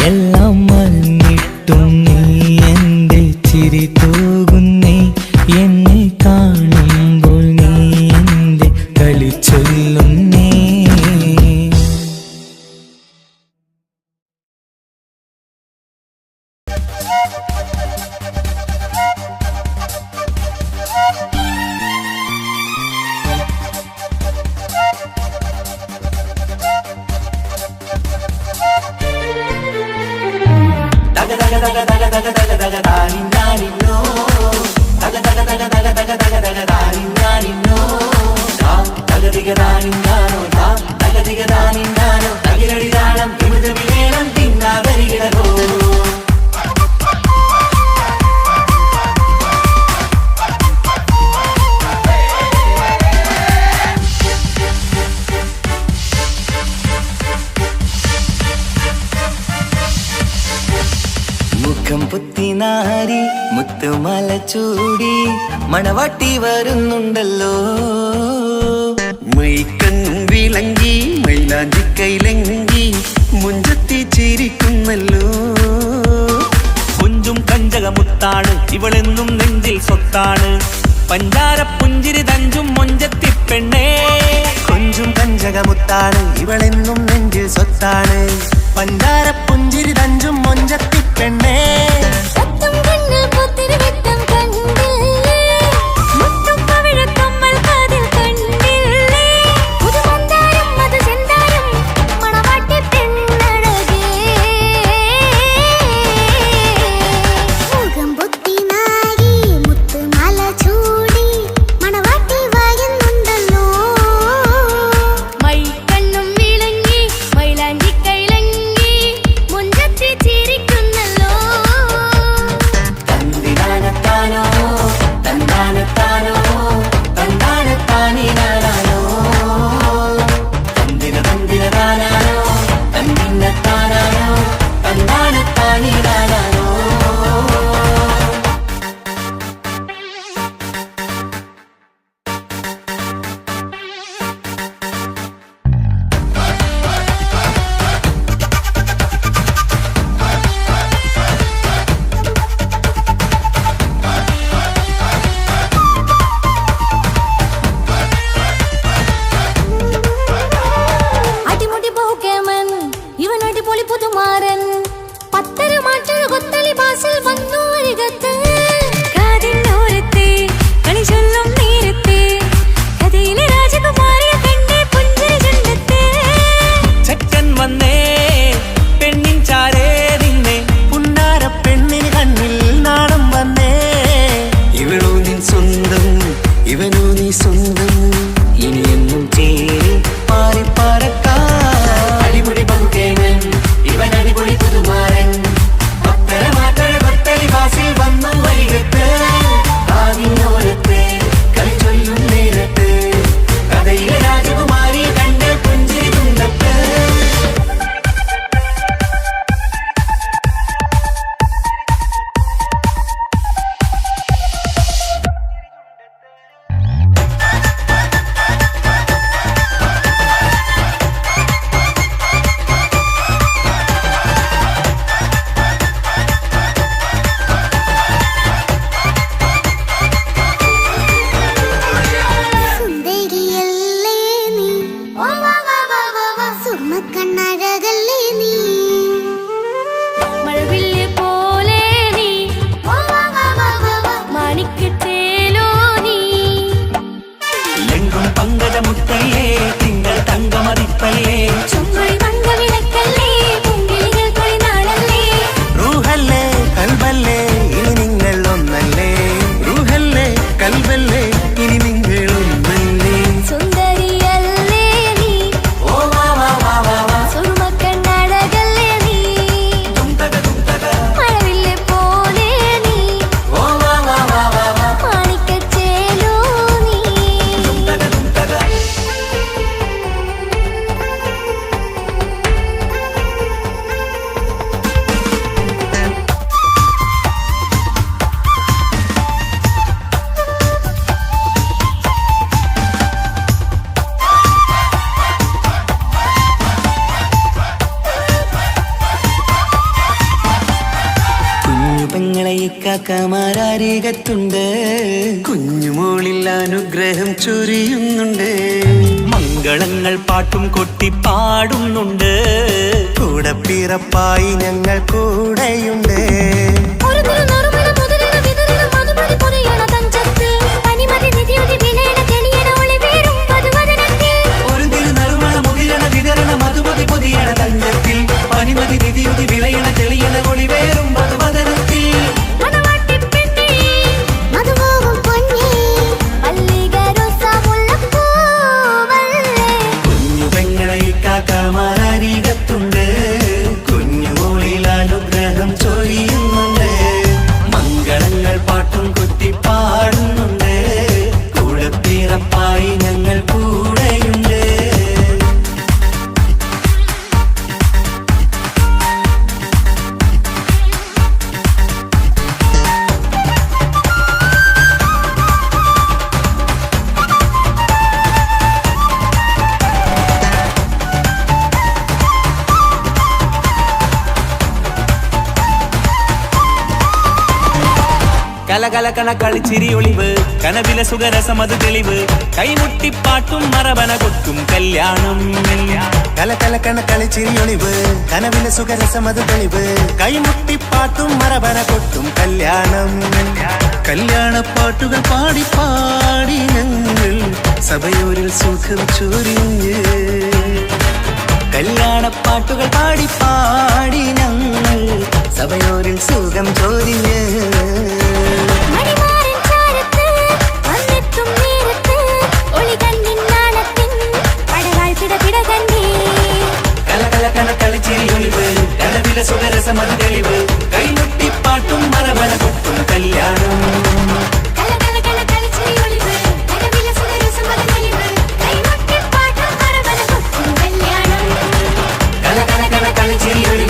എല്ലാം മറന്നിട്ടും നീ എൻ്റെ ചിരി തൂകുന്നേ. എന്നെ കാണുമ്പോൾ നീ എൻ്റെ കളി ചൊല്ലുന്നേ. മുഖം പുത്തിനാരി മുത്തുമാല ചൂടി മണവാട്ടി വരുന്നുണ്ടല്ലോ. മൈക്കണ്ണും വിളങ്ങി മൈലാഞ്ചി കൈലങ്കി മുഞ്ചത്തി ചിരിക്കുന്നല്ലോ. കുഞ്ചും കഞ്ചകമുത്താണ് ഇവളെന്നും നെഞ്ചിൽ സ്വത്താണ്. പഞ്ചാര പുഞ്ചിരി തഞ്ചും മൊഞ്ചത്തി പെണ്ണേ. കൊഞ്ചും കഞ്ചകമുത്താണ് ഇവളെന്നും നെഞ്ചിൽ സ്വത്താണ്. പഞ്ചാര പുഞ്ചിരി തഞ്ചും മൊഞ്ചത്തി പെണ്ണേ. സത്തം കണ്ണിൽ പൊത്തിരി വെട്ടം കണ്ടില്ലേ. മുത്തും പവിഴക്കമ്മൽ കാതിൽ കണ്ടില്ലേ. പുതുമന്താരം മധുചന്താരം മണവാട്ടി പെണ്ണഴകേ. മുഖം പൊത്തി നാരി മുത്തുമാല ചൂടി മണവാട്ടി വരുന്നുണ്ടല്ലോ. മൈക്കണ്ണും വിളങ്ങി മൈലാഞ്ചി കൈലങ്കി മുഞ്ചത്തി ചിരിക്കുന്നല്ലോ. തന്തിനാനത്താനോ തന്താനത്താനോ തന്താനത്താനിനാനോ തന്തിന തന്തിനതാനാനോ തന്തിന്നത്താനാനോ തന്താനത്താനിനാനോ. അടിമുടി പോകേമൻ ഇവൻ അടിപൊളി പുതുമാരൻ. പത്തര മാറ്റൊരു കൊത്തളി ബാസിൽ വന്നു അരികത്ത്. കാതിനോരത്തെ കളി ചൊല്ലും നേരത്തെ കഥയിലെ രാജകുമാരിയെ കണ്ടേ പുഞ്ചിരി ചുണ്ടത്തെ. ചെക്കൻ വന്നേ പെണ്ണിൻ ചാരേ നിന്നെ. പുന്നാര പെണ്ണിന് കണ്ണിൽ നാണം വന്നേ. ഇവളോ നിൻ സ്വന്തം ഇവനോ നീ സ്വന്തം. ഇനിയെന്നും ചേരി പാറി പറക്കാം. അടിപൊളി പങ്കുകേമൻ ഇവൻ അടിപൊളി പുതുമാരൻ. പത്തര മാറ്റഴ കൊത്തളി ബാസിൽ വന്നു വരികത്ത്. കാവിനോരത്ത് കളി ചൊല്ലും നേരത്ത് കഥയിലെ രാജകുമാരി കണ്ട് പുഞ്ചിരി തുണ്ടത്ത്. ഇക്കാക്കമാരരികത്തുണ്ട്. കുഞ്ഞുമോളിൽ അനുഗ്രഹം ചൊരിയുന്നുണ്ട്. മംഗളങ്ങൾ പാട്ടും കൊട്ടി പാടുന്നുണ്ട്. കൂടെ പിറപ്പായി ഞങ്ങൾ കൂടെയുണ്ട്. ഒരു തിരുനറുമണ മുതിരണ വിതരണ മധുമതി പൊരിയണ തഞ്ചത്തിൽ പനിമതി നിധിയുടെ വിലയണ തെളിയണ ഒളിവേറും പതുവദനത്തിൽ. ഒരു തിരുനറുമണ മുതിരണ വിതരണ മധുമതി പൊതിയണ തഞ്ചത്തിൽ പനിമതി നിധിയുതി വിളയണ തെളിയണ ഒളിവേറും മധുവദനത്തിൽ. മണവാട്ടിപ്പെണ്ണേ, മധുപോകും പൊന്നേ, മല്ലിക റോസ മുല്ലപ്പൂവല്ലേ. കുഞ്ഞു പെങ്ങളെ ഇക്കാക്കമാരരികത്തുണ്ട്. കുഞ്ഞുമോളിൽ അനുഗ്രഹം ചൊരിയുന്നുണ്ട്. മംഗളങ്ങൾ പാട്ടും കൊട്ടി പാടുന്നുണ്ട്. കൂടെ പിറപ്പായി ഞങ്ങൾ കൂടെയുണ്ട്. കലകലകണ കളിച്ചിരി ഒളിവ് കനവില സുഖരസമത് തെളിവ് കൈമുട്ടിപ്പാട്ടും മറവന കൊട്ടും കല്യാണം. കലകലക്കണ കളിച്ചിരിയൊളിവ് കനവിലെ സുഖരസമത് തെളിവ് കൈമുട്ടിപ്പാട്ടും മറവന കൊട്ടും കല്യാണം. കല്യാണപ്പാട്ടുകൾ പാടി പാടി ഞങ്ങൾ സഭയോരിൽ സുഖം ചൊരിഞ്ഞ്. കല്യാണപ്പാട്ടുകൾ പാടി പാടി ഞങ്ങൾ സഭയോരിൽ സുഖം ചോദിഞ്ഞ്. മണിമാരൻ ചാരത്ത് വന്നെത്തും നേരത്ത് ഒളികണ്ണിൻ നാളത്തിൻ പടവാൾ പിടപിട കണ്ടേ. കലകലകണ കളിച്ചിരി ഒളിവ് കനവില സുഖരസമത് തെളിവ് കൈമുട്ടിപ്പാട്ടും മറവന കൊട്ടും കല്യാണം. കലകലകണ കളിച്ചിരി ഒളിവ് കനവില സുഖരസമത് തെളിവ് കൈമുട്ടിപ്പാട്ടും മറവന കൊട്ടും കല്യാണം. കലകലകണ കളിച്ചിരി ഒളിവ്